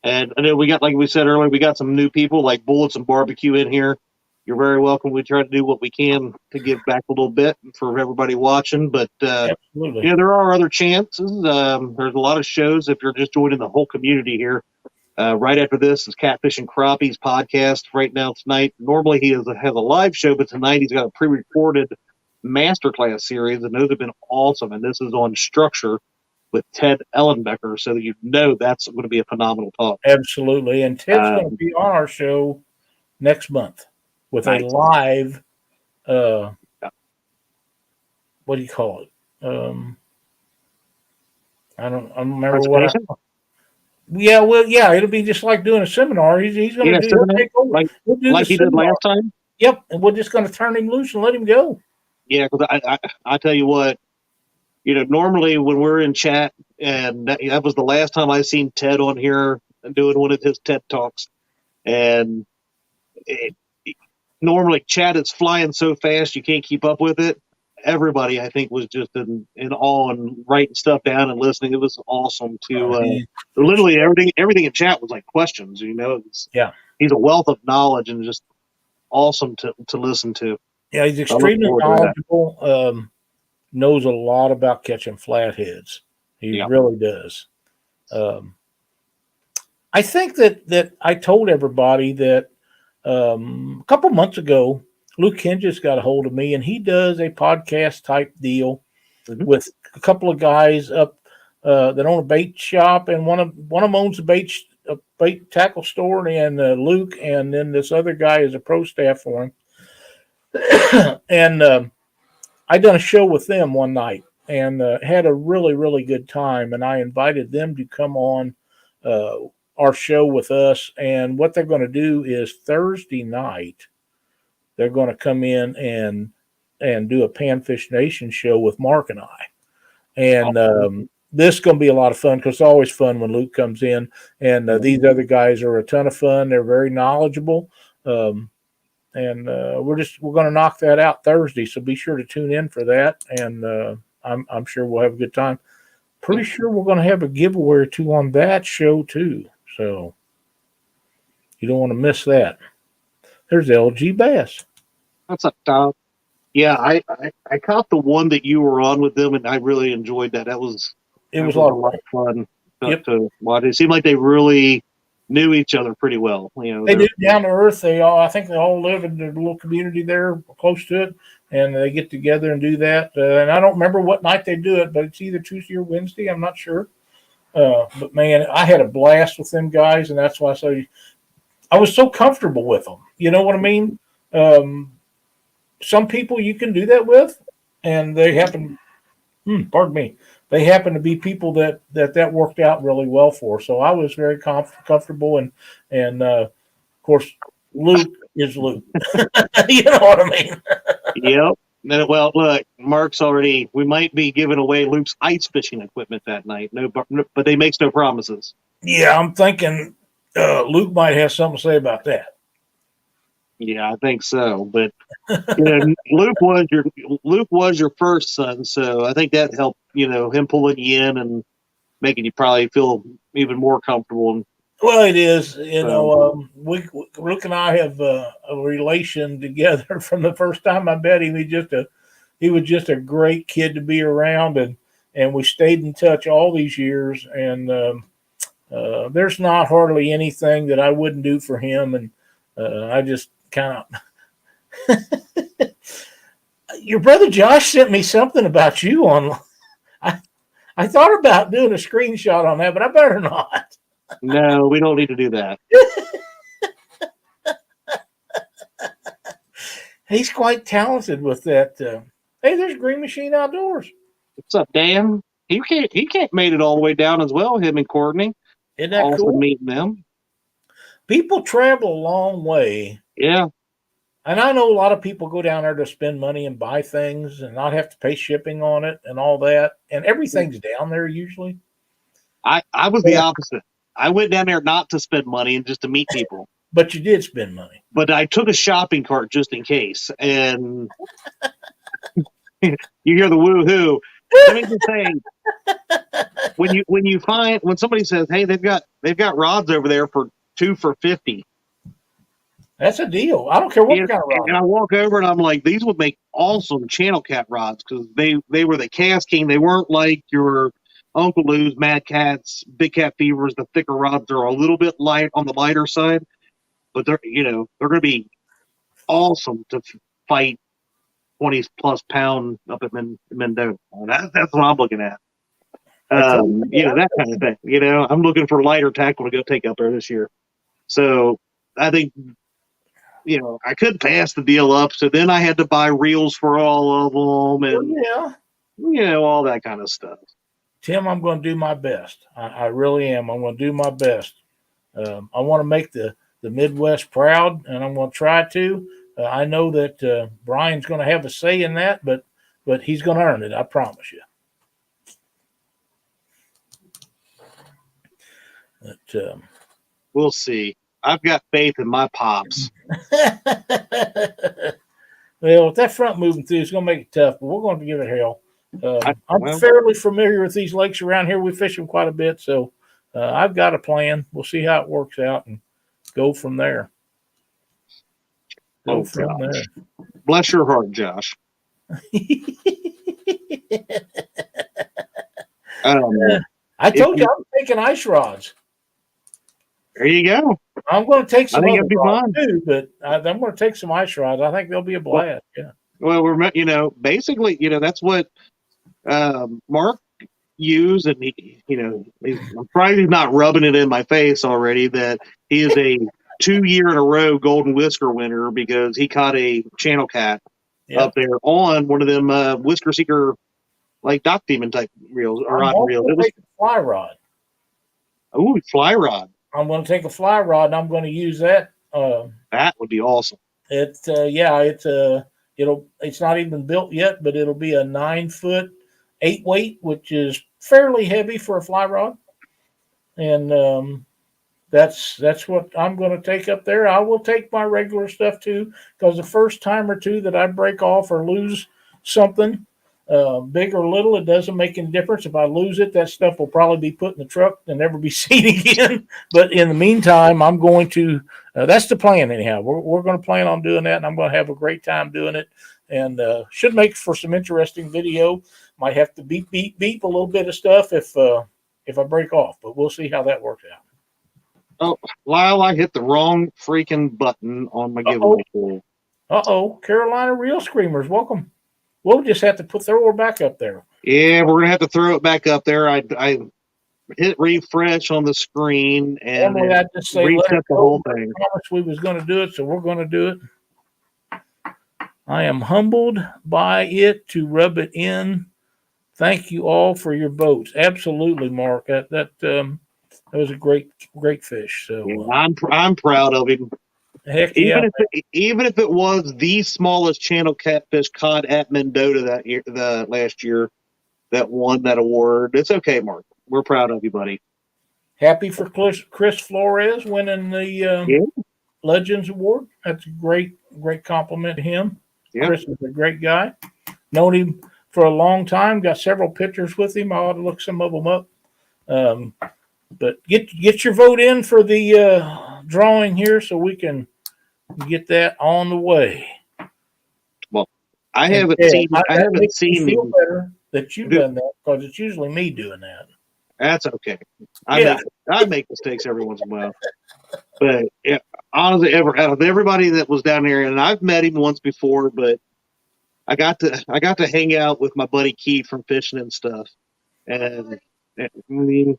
And I know we got, like we said earlier, we got some new people like Bullets and Barbecue in here. You're very welcome. We try to do what we can to give back a little bit for everybody watching. But Absolutely. Yeah, there are other chances. There's a lot of shows if you're just joining the whole community here. Right after this is Catfish and Crappies podcast right now tonight. Normally he has a live show, but tonight he's got a pre-recorded masterclass series, and those have been awesome. And this is on structure with Ted Ellenbecker, so that you know that's going to be a phenomenal talk. Absolutely. And Ted's going to be on our show next month with a live, what do you call it? I don't remember what. It'll be just like doing a seminar. He's going to take over. Like he did last time? Yep, and we're just going to turn him loose and let him go. Yeah, because I tell you what, normally when we're in chat, and that was the last time I seen Ted on here doing one of his TED Talks, and normally chat is flying so fast you can't keep up with it. Everybody, I think, was just in awe and writing stuff down and listening. It was awesome to literally everything in chat was like questions. He's a wealth of knowledge and just awesome to listen to. Yeah, he's extremely knowledgeable. Knows a lot about catching flatheads. He really does. I think that I told everybody that a couple months ago, Luke Hinges got a hold of me, and he does a podcast type deal with a couple of guys up that own a bait shop, and one of them owns a bait tackle store, and Luke, and then this other guy is a pro staff for him. And I done a show with them one night and had a really, really good time, and I invited them to come on our show with us. And what they're going to do is Thursday night, they're going to come in and do a Panfish Nation show with Mark and I. And this is going to be a lot of fun, because it's always fun when Luke comes in. And these other guys are a ton of fun. They're very knowledgeable. And we're going to knock that out Thursday. So be sure to tune in for that. And I'm sure we'll have a good time. Pretty sure we're going to have a giveaway or two on that show too. So you don't want to miss that. There's LG Bass. What's up, Tom? Yeah, I caught the one that you were on with them, and I really enjoyed that. It was a lot of fun to watch. It seemed like they really knew each other pretty well. They do, down to earth. I think they all live in their little community there, close to it, and they get together and do that. And I don't remember what night they do it, but it's either Tuesday or Wednesday. I'm not sure. But man, I had a blast with them guys, and that's why I was so comfortable with them. You know what I mean? Some people you can do that with, and they happen. Pardon me. they happen to be people that worked out really well for. So I was very comfortable, and of course Luke is Luke. You know what I mean? Yep. Well, look, we might be giving away Luke's ice fishing equipment that night. No, but they makes no promises. Yeah, I'm thinking Luke might have something to say about that. Yeah, I think so. But Luke was your first son, so I think that helped. Him pulling you in and making you probably feel even more comfortable. Well, it is. Luke and I have a relation together from the first time I met him. He was just a great kid to be around, and we stayed in touch all these years. And there's not hardly anything that I wouldn't do for him. And I just kind of. Your brother Josh sent me something about you on. I thought about doing a screenshot on that, but I better not. No, we don't need to do that. He's quite talented with that. Hey, there's Green Machine Outdoors. What's up, Dan? He can't made it all the way down as well. Him and Courtney. Isn't that also cool? Meeting them. People travel a long way. Yeah. And I know a lot of people go down there to spend money and buy things and not have to pay shipping on it and all that. And everything's down there usually. I was the opposite. I went down there not to spend money and just to meet people. But you did spend money. But I took a shopping cart just in case. And you hear the woo-hoo. Let me just say, when somebody says, hey, they've got rods over there for 2 for $50. That's a deal. I don't care what kind of rod. And I walk over and I'm like, these would make awesome channel cat rods because they were the casting. They weren't like your Uncle Lou's, Mad Cats, Big Cat Fevers. The thicker rods are a little bit light on the lighter side, but they're going to be awesome to fight 20+ pound up at Mendoza. That's what I'm looking at. That kind of thing. I'm looking for lighter tackle to go take up there this year. So I think. I couldn't pass the deal up, so then I had to buy reels for all of them, and all that kind of stuff. Tim, I'm going to do my best. I really am. I'm going to do my best. I want to make the Midwest proud, and I'm going to try to. I know that Brian's going to have a say in that, but he's going to earn it. I promise you. But, we'll see. I've got faith in my pops. Well, if that front moving through, it's going to make it tough, but we're going to give it hell. I'm fairly familiar with these lakes around here. We fish them quite a bit, so I've got a plan. We'll see how it works out and go from there. There. Bless your heart, Josh. I told you I'm taking ice rods. There you go. I'm going to take some other rods too, but I'm going to take some ice rods. I think they'll be a blast. Well, we're basically that's what Mark used, and I'm probably not rubbing it in my face already that he is a 2 year in a row golden whisker winner because he caught a channel cat up there on one of them whisker seeker like dock demon type reels or rod reels. It was a fly rod. Ooh, fly rod. I'm going to take a fly rod and I'm going to use that. That would be awesome. It's not even built yet, but it'll be a 9-foot 8-weight, which is fairly heavy for a fly rod. And that's what I'm going to take up there. I will take my regular stuff too, because the first time or two that I break off or lose something, big or little, it doesn't make any difference. If I lose it, that stuff will probably be put in the truck and never be seen again. But in the meantime, I'm going to, that's the plan anyhow. We're going to plan on doing that, and I'm going to have a great time doing it. And should make for some interesting video. Might have to beep a little bit of stuff if I break off, but we'll see how that works out. Oh, Lyle, I hit the wrong freaking button on my giveaway pool. Carolina Reel Screamers, welcome. We'll just have to throw her back up there. Yeah, we're gonna have to throw it back up there. I hit refresh on the screen and I just say reset the whole thing. I promised we was going to do it, so we're going to do it. I am humbled by it to rub it in Thank you all for your votes. Absolutely, Mark. That was a great fish. Yeah, So I'm proud of him. heck yeah. Even if it was the smallest channel catfish caught at Mendota that year, the last year, that won that award, it's okay, Mark. We're proud of you, buddy. Happy for Chris Flores winning the Yeah, Legends Award. That's a great compliment to him. yeah. Chris is a great guy. Known him for a long time. Got several pictures with him. I ought to look some of them up. Um, but get your vote in for the drawing here so we can get that on the way. Well, I And haven't Ted, seen. I that haven't makes me seen feel him. better that you've done that because it's usually me doing that. That's okay. Yeah. I make mistakes every once in a while, but yeah, honestly, out of everybody that was down there, and I've met him once before, but I got to hang out with my buddy Keith from fishing and stuff, and I mean,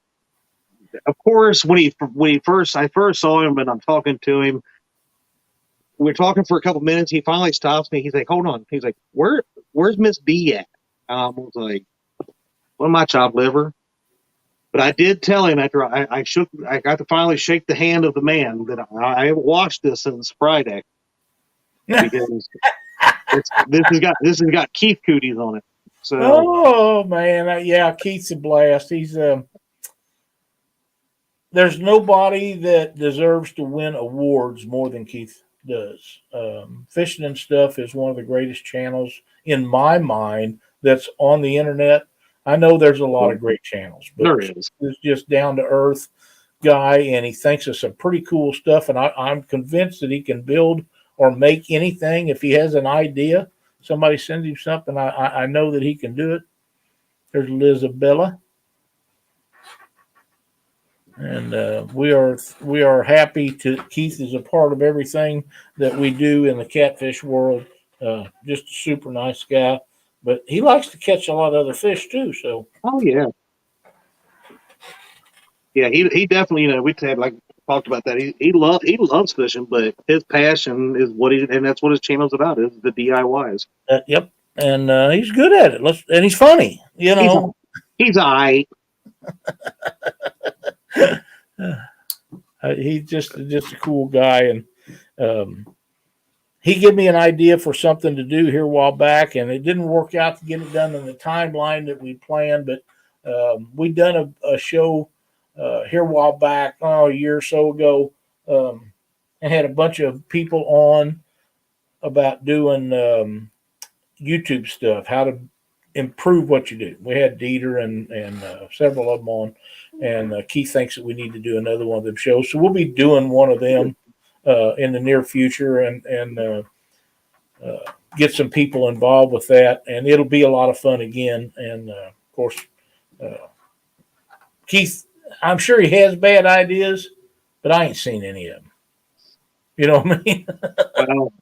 of course, when I first saw him and I'm talking to him, we're talking for a couple minutes. He finally stops me. He's like, "Hold on." He's like, "Where's Miss B at?" I was like, "Well, my chopped liver." But I did tell him after I got to finally shake the hand of the man that I haven't washed this since Friday because this has got Keith cooties on it. So Oh man, yeah, Keith's a blast. He's there's nobody that deserves to win awards more than Keith does. Fishing and Stuff is one of the greatest channels in my mind that's on the internet. I know there's a lot of great channels, but there is. Keith is just down to earth guy, and he thinks of some pretty cool stuff. And I'm convinced that he can build or make anything if he has an idea. Somebody sends him something. I know that he can do it. There's Lizabella. And we are happy to Keith is a part of everything that we do in the catfish world. Just a super nice guy, but he likes to catch a lot of other fish too. So Oh yeah, yeah. He definitely we had like talked about that. He loves fishing, but his passion is and that's what his channel's about is the DIYs. yep, and he's good at it. And he's funny. He's he's I. He's just a cool guy, and he gave me an idea for something to do here a while back, and it didn't work out to get it done in the timeline that we planned. But we done a show here a while back, a year or so ago, and had a bunch of people on about doing YouTube stuff, how to improve what you do. We had Dieter and several of them on, and Keith thinks that we need to do another one of them shows. So we'll be doing one of them in the near future and get some people involved with that. And it'll be a lot of fun again. And of course, Keith, I'm sure he has bad ideas, but I ain't seen any of them. You know what I mean? Well,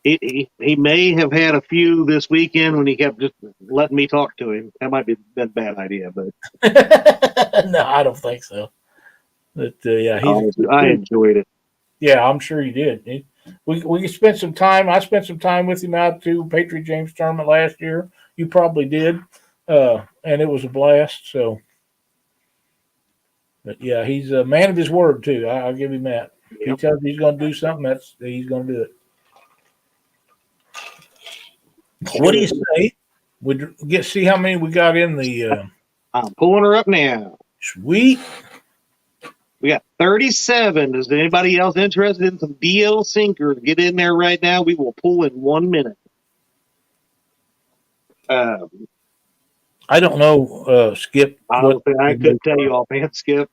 he may have had a few this weekend when he kept just letting me talk to him. That might be a bad idea, but No, I don't think so. But yeah, I enjoyed it. Yeah, I'm sure you did. We spent some time. I spent some time with him out to Patriot James tournament last year. You probably did, and it was a blast. So, but yeah, he's a man of his word too. I'll give him that. If he tells you he's going to do something, he's going to do it. What do you say? We see how many we got in the. I'm pulling her up now. Sweet. We got 37. Is anybody else interested in some DL sinkers? Get in there right now. We will pull in 1 minute. I don't know, Skip. I couldn't tell you offhand, Skip.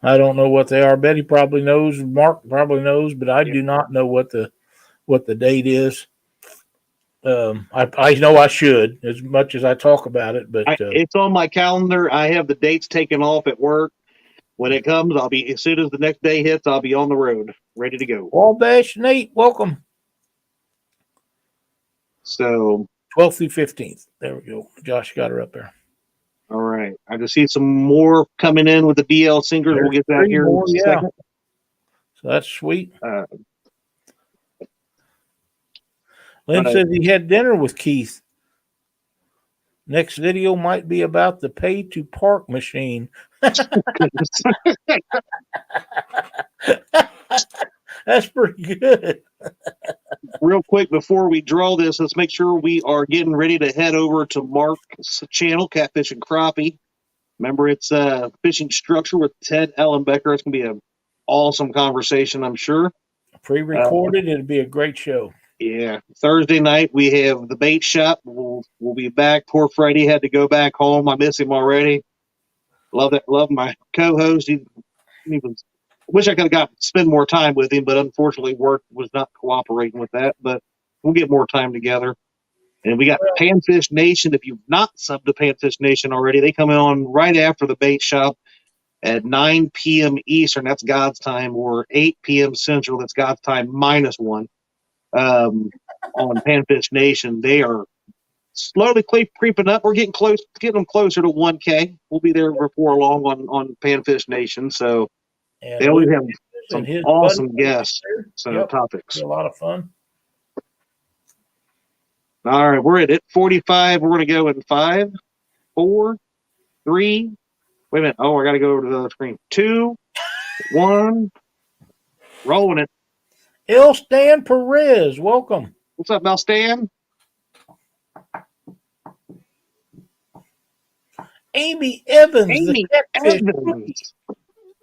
I don't know what they are. Betty probably knows. Mark probably knows, but I do not know what the date is. I know I should as much as I talk about it, but it's on my calendar. I have the dates taken off at work. When it comes, I'll be as soon as the next day hits, I'll be on the road, ready to go. Wabash Nate, welcome. So 12th through 15th. There we go. Josh got her up there. All right. I just see some more coming in with the DL sinkers. We'll get that here in a second. So that's sweet. Lynn says he had dinner with Keith. Next video might be about the pay to park machine. That's pretty good. Real quick before we draw this, let's make sure we are getting ready to head over to Mark's channel, Catfish and Crappie. Remember, it's a fishing structure with Ted Ellenbecker. It's gonna be an awesome conversation, I'm sure. Pre-recorded, it'd be a great show. Yeah, Thursday night we have the bait shop. We'll be back. Poor Freddie had to go back home. I miss him already. Love that. Love my co-host. He was. Wish I could have got spend more time with him, but unfortunately, work was not cooperating with that. But we'll get more time together. And we got Panfish Nation. If you've not subbed to Panfish Nation already, they come on right after the bait shop at 9 p.m. Eastern. That's God's time, or 8 p.m. Central. That's God's time -1. On Panfish Nation, they are slowly creeping up. We're getting them closer to 1K. We'll be there before long on Panfish Nation. So And they always have some his awesome buddy guests, some topics. Be a lot of fun. All right, we're at 45. We're going to go in 5, 4, 3. Wait a minute. Oh, I got to go over to the other screen. 2, 1. Rolling it. El Stan Perez, welcome. What's up, Mel Stan? Amy Evans. Amy Evans.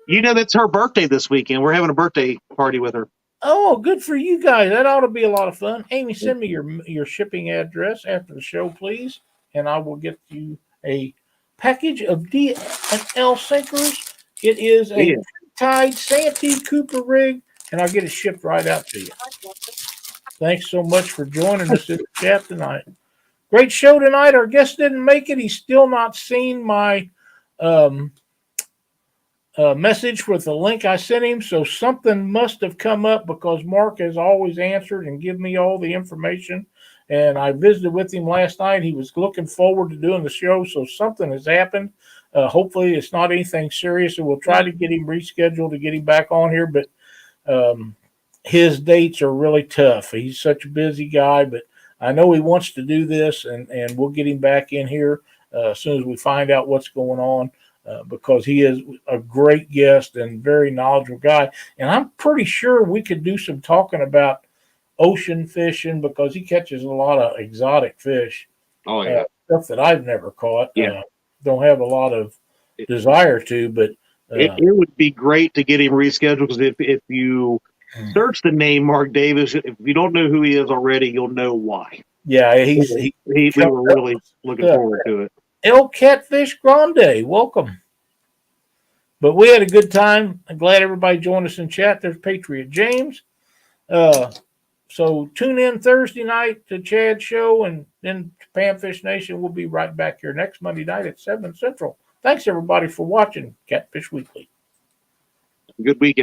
You know, that's her birthday this weekend. We're having a birthday party with her. Oh, good for you guys. That ought to be a lot of fun. Amy, send me your shipping address after the show, please, and I will get you a package of D&L sinkers. It is a Tide Santee Cooper rig, and I'll get it shipped right out to you. Thanks so much for joining us in the chat tonight. Great show tonight. Our guest didn't make it. He's still not seen my message with the link I sent him, so something must have come up because Mark has always answered and give me all the information. And I visited with him last night. He was looking forward to doing the show, so something has happened. Hopefully it's not anything serious, and we'll try to get him rescheduled to get him back on here, but his dates are really tough. He's such a busy guy, but I know he wants to do this, and we'll get him back in here as soon as we find out what's going on. Because he is a great guest and very knowledgeable guy. And I'm pretty sure we could do some talking about ocean fishing because he catches a lot of exotic fish. Oh, yeah. Stuff that I've never caught. Yeah. Don't have a lot of desire to, but it would be great to get him rescheduled because if you search the name Mark Davis, if you don't know who he is already, you'll know why. Yeah, we were really looking forward to it. El Catfish Grande, welcome. But we had a good time. I'm glad everybody joined us in chat. There's Patriot James. So tune in Thursday night to Chad's show, and then Panfish Nation will be right back here next Monday night at 7 Central. Thanks, everybody, for watching Catfish Weekly. Good weekend.